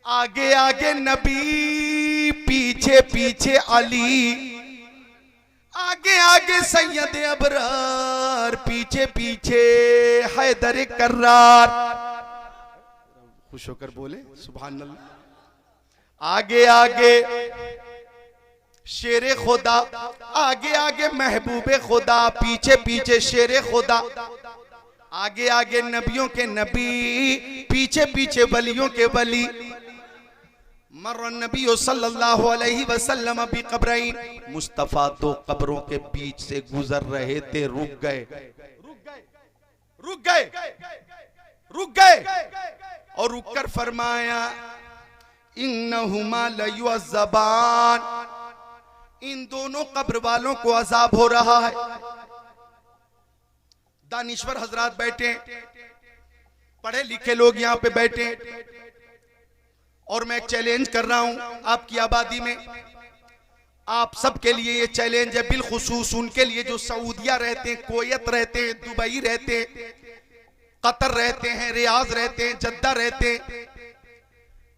आगे आगे नबी पीछे पीछे अली, आगे आगे सैयद अबरार पीछे पीछे हैदर कर्रार। खुश होकर बोले सुभान अल्लाह। आगे आगे शेरे खुदा, आगे आगे महबूबे खुदा, पीछे पीछे शेरे खुदा। आगे आगे नबियों के नबी, पीछे पीछे वलियों के वली। मर्र नबी सल्लल्लाहु अलैहि वसल्लम भी कब्रैन, मुस्तफा दो कब्रों के बीच से गुजर रहे थे, रुक गए और रुककर फरमाया इन्नहुमा लयुअज़्ज़बान, इन दोनों कब्र वालों को अजाब हो रहा है। दानिश्वर हजरात बैठे, पढ़े लिखे लोग यहाँ पे बैठे, और मैं चैलेंज कर रहा हूं आपकी आबादी में, आप सबके लिए ये चैलेंज है, बिलखुसूस उनके लिए जो सऊदिया रहते हैं, कुवैत रहते हैं, दुबई रहते हैं, कतर रहते हैं, रियाज रहते हैं, जद्दा रहते हैं।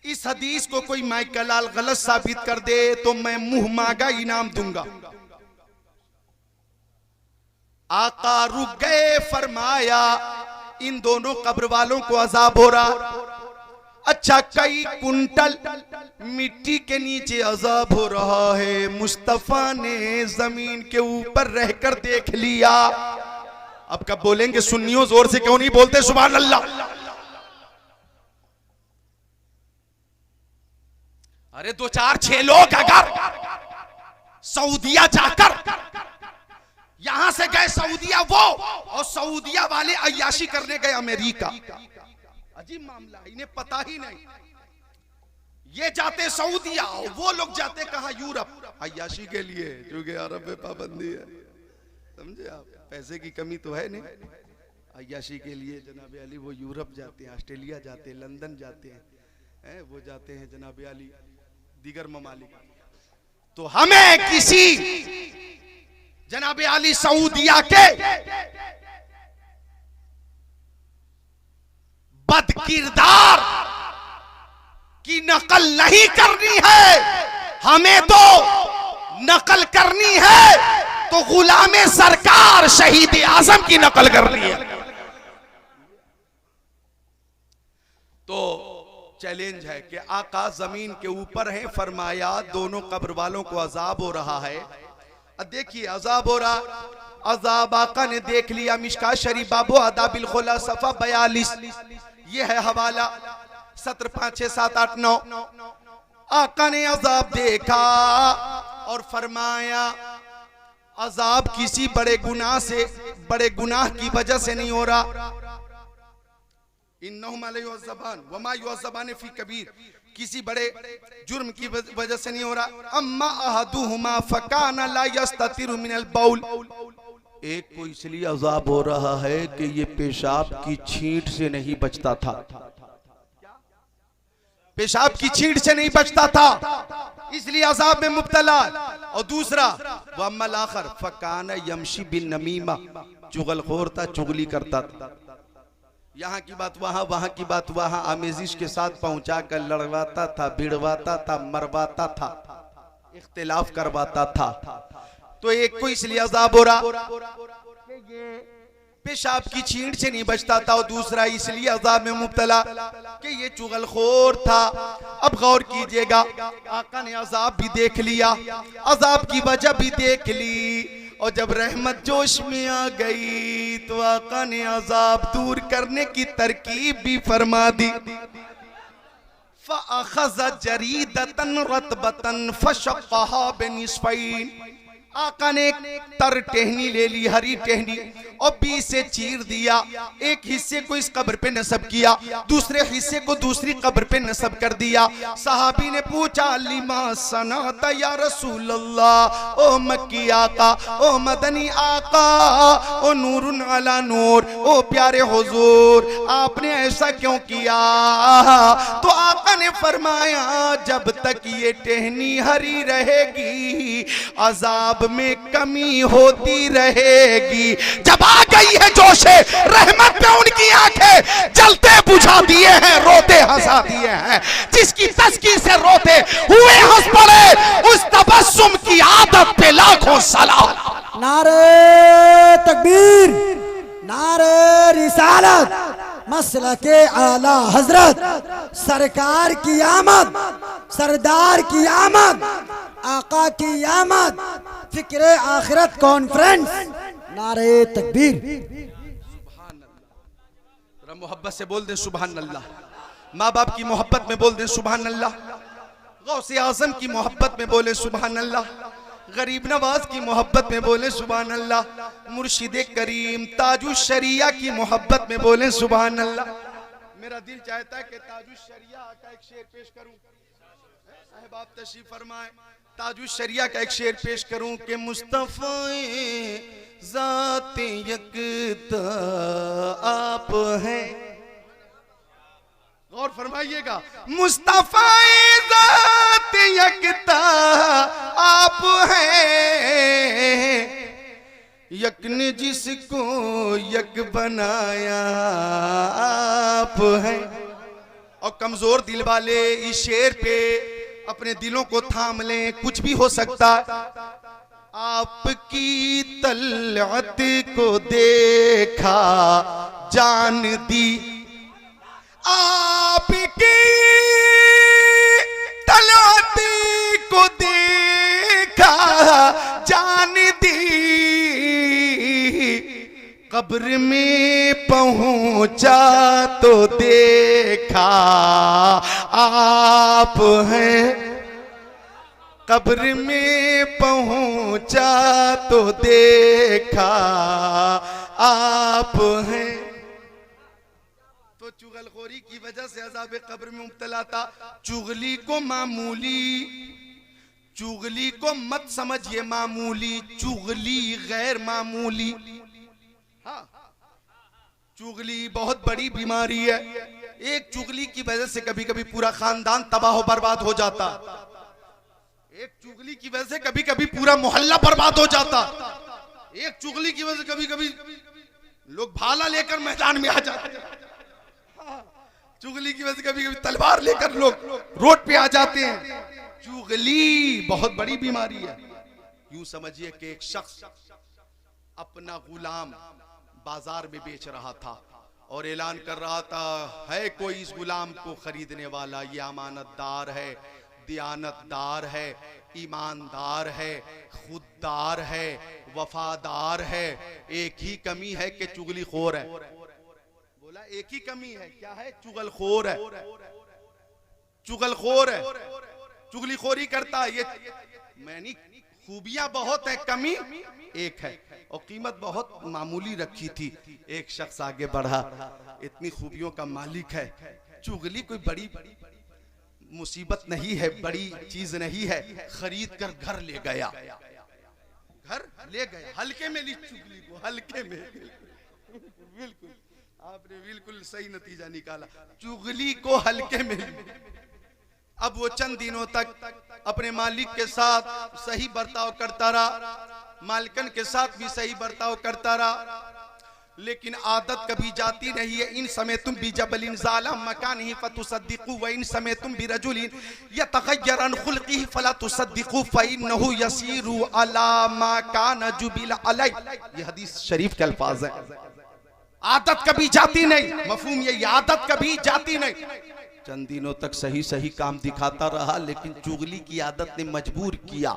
इस हदीस को कोई माइकल लाल गलत साबित कर दे तो मैं मुंह मांगा इनाम दूंगा। आका रुक गए, फरमाया इन दोनों कब्र वालों को अजाब हो रहा। अच्छा, कई कुंटल मिट्टी के नीचे अजाब हो रहा है, मुस्तफा ने जमीन के ऊपर रहकर देख लिया। अब कब बोलेंगे सुन्नियों, जोर से क्यों नहीं बोलते सुभान अल्लाह। अरे 2 4 6 लोग अगर सऊदिया जाकर, यहां से गए सऊदिया वो, और सऊदिया वाले अय्याशी करने गए अमेरिका, अजीब मामला, इन्हें पता ही नहीं। ये जाते सऊदिया, वो लोग जाते कहा यूरोप, अय्याशी के लिए, क्योंकि अरब में पाबंदी है, समझे आप, पैसे की कमी तो है नहीं। अय्याशी के लिए जनाब अली वो यूरोप जाते हैं, ऑस्ट्रेलिया जाते हैं, लंदन जाते हैं, वो जाते हैं जनाब अली दीगर ममालिक। तो हमें किसी जनाब अली सऊदिया के बदकिरदार की नकल नहीं करनी है, हमें तो नकल करनी है तो गुलामे सरकार शहीद आजम की नकल करनी है। तो चैलेंज है कि आका जमीन के ऊपर है, फरमाया दोनों कब्र वालों को अजाब हो रहा है। देखिए अजाब हो रहा, अजाब आका ने देख लिया। मिशका शरीफ बाबू अदाबिल खुला सफा 42, ये है हवाला 17 5 6 7 8 9। आका ने अजाब देखा और फरमाया अजाब किसी बड़े गुनाह से, बड़े गुनाह की वजह से नहीं हो रहा। इन्नहुमा लयुअज़्ज़बान वमा युअज़्ज़बान फी कबीर, किसी बड़े जुर्म की वजह से नहीं हो रहा। अम्मा अहदुहुमा फकाना ला यस्ततिरु मिनल बाउल, एक को इसलिए अजाब हो रहा है कि ये पेशाब की छींट से नहीं बचता था, पेशाब की छींट से नहीं बचता था, इसलिए अजाब में मुब्तला। और दूसरा वअम्मल आखर फकाना यमशी बिन नमीमा, चुगलखोर था, चुगली करता था, यहाँ की बात वहां, वहां की बात वहां, आमेजिश के साथ पहुंचा कर लड़वाता था, भिड़वाता था, मरवाता था, इख्तिलाफ करवाता था। तो एक को इसलिए अजाब हो रहा पेशाब की छींट से नहीं बचता था, और दूसरा इसलिए अजाब में मुब्तला कि ये चुगलखोर था। अब गौर कीजिएगा, आका ने अजाब भी देख लिया, अजाब की वजह भी देख ली, और जब रहमत जोश में आ गई तो आका ने अजाब दूर करने की तरकीब भी फरमा दी। फ़अख़ज़ जरीदतन रतबतन फ़शक़्क़हा बिनिस्फ़ैन, आका ने एक तर टहनी ले ली, हरी टहनी, और बीच से चीर दिया। एक हिस्से को इस कब्र पे नस्ब किया, दूसरे हिस्से को दूसरी कब्र पे नस्ब कर दिया। सहाबी ने पूछा लिमा सनाता या रसूल अल्लाह, ओ मक्की आका, ओ मदनी आका, ओ नूरुन अला नूर, ओ प्यारे हुजूर, आपने ऐसा क्यों किया? तो आका ने फरमाया जब तक ये टहनी हरी रहेगी अजाब में कमी होती रहेगी। जब आ गई है जोशे रहमत पे उनकी आंखें जलते बुझा दिए हैं, रोते हंसा दिए हैं। जिसकी तस्कीर से रोते हुए हंस पड़े, उस तबस्सुम की आदत पे लाखों सलाम। नारे तकबीर, नारे रिसालत, मसलके आला हजरत, सरकार की आमद, सरदार की आमद, आका की आमद, फिक्रे आखिरत कॉन्फ्रेंस, नारे तकबीर। मोहब्बत से बोल दे सुभान अल्लाह, माँ बाप की मोहब्बत में बोल दे सुभान अल्लाह। गौसे आजम की मोहब्बत में बोले सुभान अल्लाह, गरीब नवाज की मोहब्बत में बोले सुभान अल्लाह, मुर्शिद करीम ताजुश शरिया की मोहब्बत में बोले सुभान अल्लाह। मेरा दिल चाहता है कि ताजुश शरिया का एक शेर पेश करूं। साहिब आप तशरीफ फरमाए, ताजुश शरिया का एक शेर पेश करूं कि मुस्तफ़ा ज़ाते यकता आप हैं। गौर फरमाइएगा, मुस्तफ़ा ज़ात यकता आप हैं, यक ने जिसको यक बनाया आप हैं। और कमजोर दिल वाले इस शेर पे अपने दिलों को थाम लें, कुछ भी हो सकता। आपकी तलअत को देखा जान दी, आपकी तलअत को देखा जान दी, कब्र में पहुंचा तो देखा आप हैं, कब्र में पहुंचा तो देखा आप हैं। तो चुगलखोरी की वजह से अज़ाब कब्र में मुब्तला था। चुगली को मामूली, चुगली को मत समझिए मामूली, चुगली गैर मामूली। हाँ, चुगली बहुत बड़ी बीमारी है। एक चुगली की वजह से कभी कभी पूरा खानदान तबाह बर्बाद हो जाता, एक चुगली की वजह से कभी कभी पूरा मोहल्ला बर्बाद हो जाता, एक चुगली की वजह से कभी कभी लोग भाला लेकर मैदान में आ जाते, चुगली की वजह से कभी कभी तलवार लेकर लोग रोड पे आ जाते हैं। चुगली बहुत बड़ी बीमारी है। यूं समझिए कि एक शख्स अपना गुलाम बाजार में बेच रहा था और ऐलान कर रहा था, है कोई इस गुलाम को खरीदने वाला, ये अमानतदार है, दियानतदार है, ईमानदार है, खुददार है, वफादार है। एक ही कमी है कि चुगलीखोर है। बोला एक ही कमी है, क्या है? चुगलखोर है, चुगलखोर है, चुगलीखोरी करता है। ये मैंने खूबियां बहुत है, कमी एक है और कीमत बहुत मामूली रखी थी। एक शख्स आगे बढ़ा, इतनी खूबियों का मालिक है। चुगली कोई बड़ी मुसीबत नहीं है, बड़ी चीज नहीं है। खरीद कर घर ले गया, घर ले गया, हल्के में ली चुगली को, हल्के में। बिल्कुल आपने बिल्कुल सही नतीजा निकाला, चुगली को हल्के में ली। अब वो चंद दिनों तक अपने मालिक के साथ सही बर्ताव करता रहा, मालिकन के साथ भी सही बर्ताव करता रहा, लेकिन आदत कभी जाती नहीं है। इन समय तुम भी जबलिन ज़ाला मकानिही फतुसद्दिक़ू व इन समय तुम भी रजुलिन यतग़य्यर अन खुल्क़िही फला तुसद्दिक़ू फ़इन्नहु यसीरु अला मा कान जुबिल अलै। ये हदीस शरीफ के अल्फाज हैं। आदत कभी जाती नहीं, मफ़हूम ये आदत कभी जाती नहीं। चंद दिनों तक सही सही काम दिखाता रहा, लेकिन चुगली की आदत ने मजबूर किया।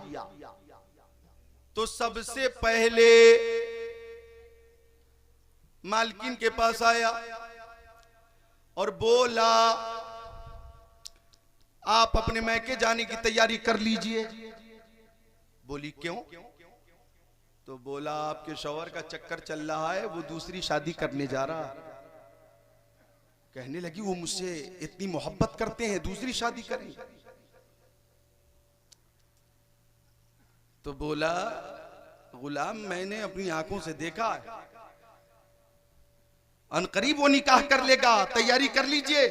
तो सबसे पहले मालकिन के पास आया और बोला, आप अपने मैके जाने की तैयारी कर लीजिए। बोली क्यों? तो बोला आपके शौहर का चक्कर चल रहा है, वो दूसरी शादी करने जा रहा। कहने लगी वो मुझसे इतनी मोहब्बत करते हैं, दूसरी शादी करें? तो बोला गुलाम मैंने अपनी आंखों से देखा है, अनकरीब वो निकाह कर लेगा, तैयारी कर लीजिए।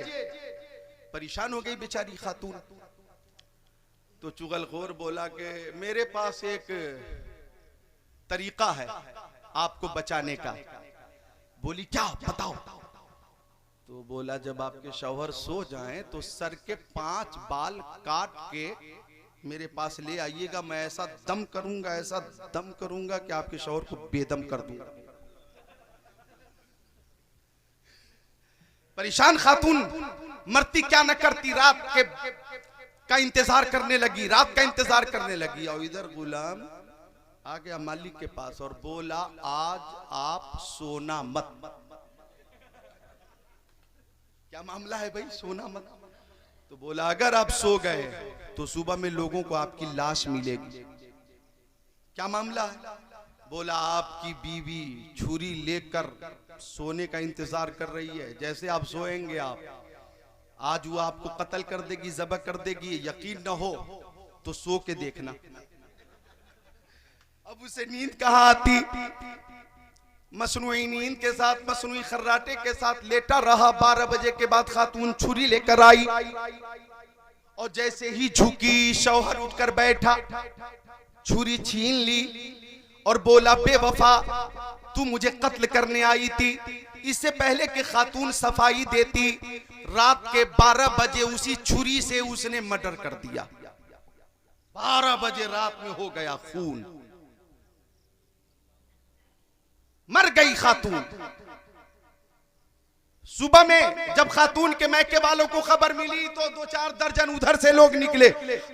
परेशान हो गई बेचारी खातून। तो चुगलखोर बोला कि मेरे पास एक तरीका है आपको बचाने का। बोली क्या? बताओ। तो बोला जब आपके शौहर सो जाएं तो सर के 5 बाल काट के मेरे पास ले आइएगा, मैं ऐसा दम करूंगा, ऐसा दम करूंगा कि आपके शौहर को बेदम कर दूंगा। परेशान खातून मरती क्या न करती, रात के का इंतजार करने लगी, रात का इंतजार करने लगी। और इधर गुलाम आ गया मालिक के पास और बोला आज आप सोना मत। क्या मामला है भाई? सोना मत। तो बोला अगर आप सो गए तो सुबह में लोगों को आपकी लाश मिलेगी। क्या मामला है? बोला आपकी बीवी छुरी लेकर सोने का इंतजार कर रही है, जैसे आप सोएंगे आज वो आपको कत्ल कर देगी, ज़ब्ह कर देगी। यकीन न हो तो सो के देखना। अब उसे नींद कहाँ आती? मसनूई नींद के साथ, मसनूई खर्राटे के साथ लेटा रहा। 12 बजे के बाद खातून छुरी लेकर आई और जैसे ही झुकी शौहर उठकर बैठा, छुरी छीन ली और बोला बेवफा तू मुझे कत्ल करने आई थी। इससे पहले कि खातून सफाई देती, रात के 12 बजे उसी छुरी से उसने मर्डर कर दिया। 12 बजे रात में हो गया खून, मर गई खातून। सुबह में जब खातून के मैके वालों को खबर मिली तो 2-4 दर्जन उधर से लोग निकले,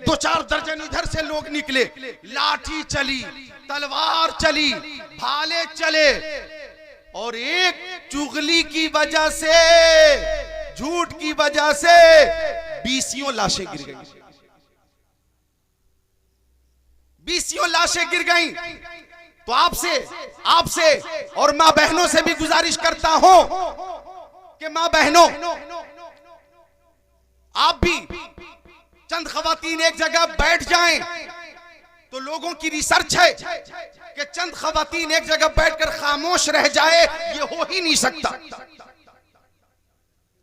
2-4 दर्जन इधर से लोग निकले। लाठी चली, तलवार चली, भाले चले और एक चुगली की वजह से, झूठ की वजह से 20 लाशें गिर गई। 20 लाशें गिर गई। तो आपसे और मां बहनों से भी गुजारिश करता हूं कि मां बहनों आप भी चंद खवातीन एक जगह बैठ जाएं तो लोगों की रिसर्च है कि चंद खवातीन एक जगह बैठकर खामोश रह जाए ये हो ही नहीं सकता।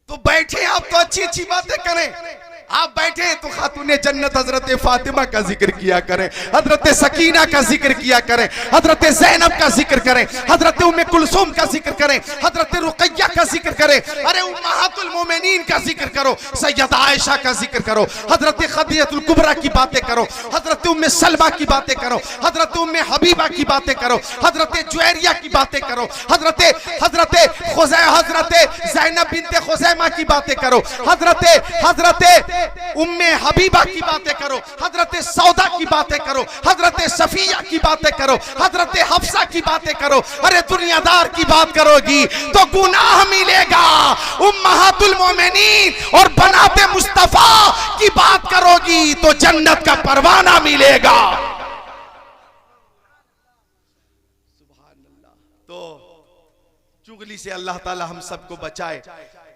तो बैठे आप तो अच्छी अच्छी बातें करें। आप बैठे तो खातूने जन्नत हजरत फातिमा का जिक्र किया करें, हजरत सकीना का जिक्र किया करें, हजरत ज़ैनब का जिक्र करें, हजरत उम्मे कुलसूम का जिक्र करें, हजरत रुक़ैया का जिक्र करें, अरे उम्महातुल मोमिनीन का जिक्र करो, सैयदा आयशा का जिक्र करो, हजरत खदीजतुल कुबरा की बातें करो, हजरत उम्मे सलमा की बातें करो, हजरत उम्मे हबीबा की बातें करो, हजरत जुवैरिया की बातें करो, हजरत ज़ैनब बिन्ते खुज़ैमा की बातें करो, हजरत उम्मे हबीबा की बातें करो, हजरत सौदा की बातें करो, हजरत सफिया की बातें करो, हजरत हफ्सा की बातें करो। अरे दुनियादार की बात करोगी तो गुनाह मिलेगा। उम्महातुल मोमिनीन और बनाते मुस्तफा की बात करोगी तो जन्नत का परवाना मिलेगा। सुभान अल्लाह। तो चुगली से अल्लाह ताला हम सबको बचाए।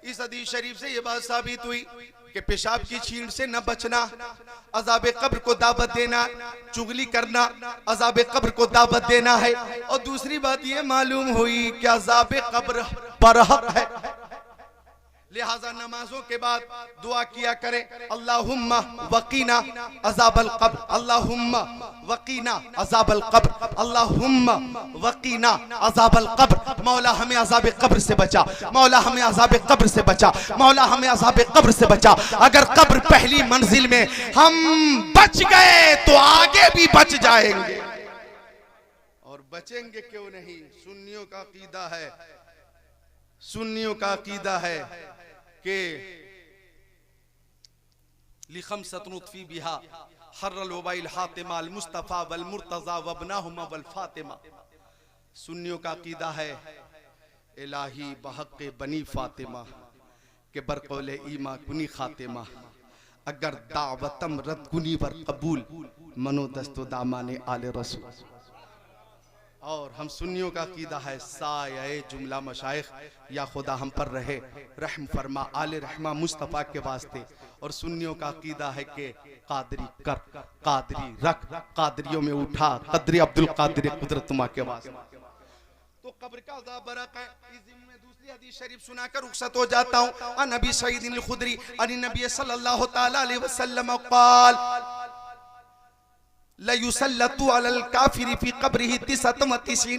इस हदीस शरीफ से ये बात साबित हुई कि पेशाब की छींट से न बचना, अज़ाब कब्र को दावत देना, चुगली करना अज़ाब कब्र को दावत देना है। और दूसरी बात ये मालूम हुई कि अज़ाब कब्र बरहक है, लिहाजा नमाजों के बाद दुआ किया करें, अल्लाहुम्मा वकीना अज़ाबल कब्र, अल्लाहुम्मा वकीना अज़ाबल कब्र, अल्लाहुम्मा वकीना अज़ाबल कब्र। मौला हमें अज़ाब कब्र से बचा, मौला हमें अज़ाब कब्र से बचा, मौला हमें अज़ाब कब्र से बचा। अगर कब्र पहली मंजिल में हम बच गए तो आगे भी बच जाएंगे। और बचेंगे क्यों नहीं? सुन्नियों का अकीदा है, सुन्नियों का अकीदा है कि लिखमसतुन उत्फी बिहा हर्रल वबाइल हातिमा अल मुस्तफा वल मुर्तजा वबनाहुमा वल फातिमा। सुन्नियों का अकीदा है इलाही बहक़ बनी फातिमा के बरक़ौले ईमा कुनी खातिमा, अगर दावतम रद कुनी वर कबूल मनो दस्तो दामाने आले रसूल। और हम सुन्नियों का अकीदा है साये जुमला मशाइख या खुदा हम पर रहे, रहम फरमा आले रहमा मुस्तफ़ा के वास्ते। और सुन्नियों का अकीदा है कि कादरी कर, कादरी रख, कादरियों में उठा, कदरी अब्दुल कादिर कुदरतुमा के वास्ते। तो कब्र का अज़ाब बरक है। इस में दूसरी हदीस शरीफ सुनाकर रुखसत हो जाता हूँ। अन नबी सईद अल खुदरी अन नबी सल्लल्लाहु तआला अलैहि वसल्लम क़ाल ला युसल्लतु अलल काफिरी फी क़ब्रिही 99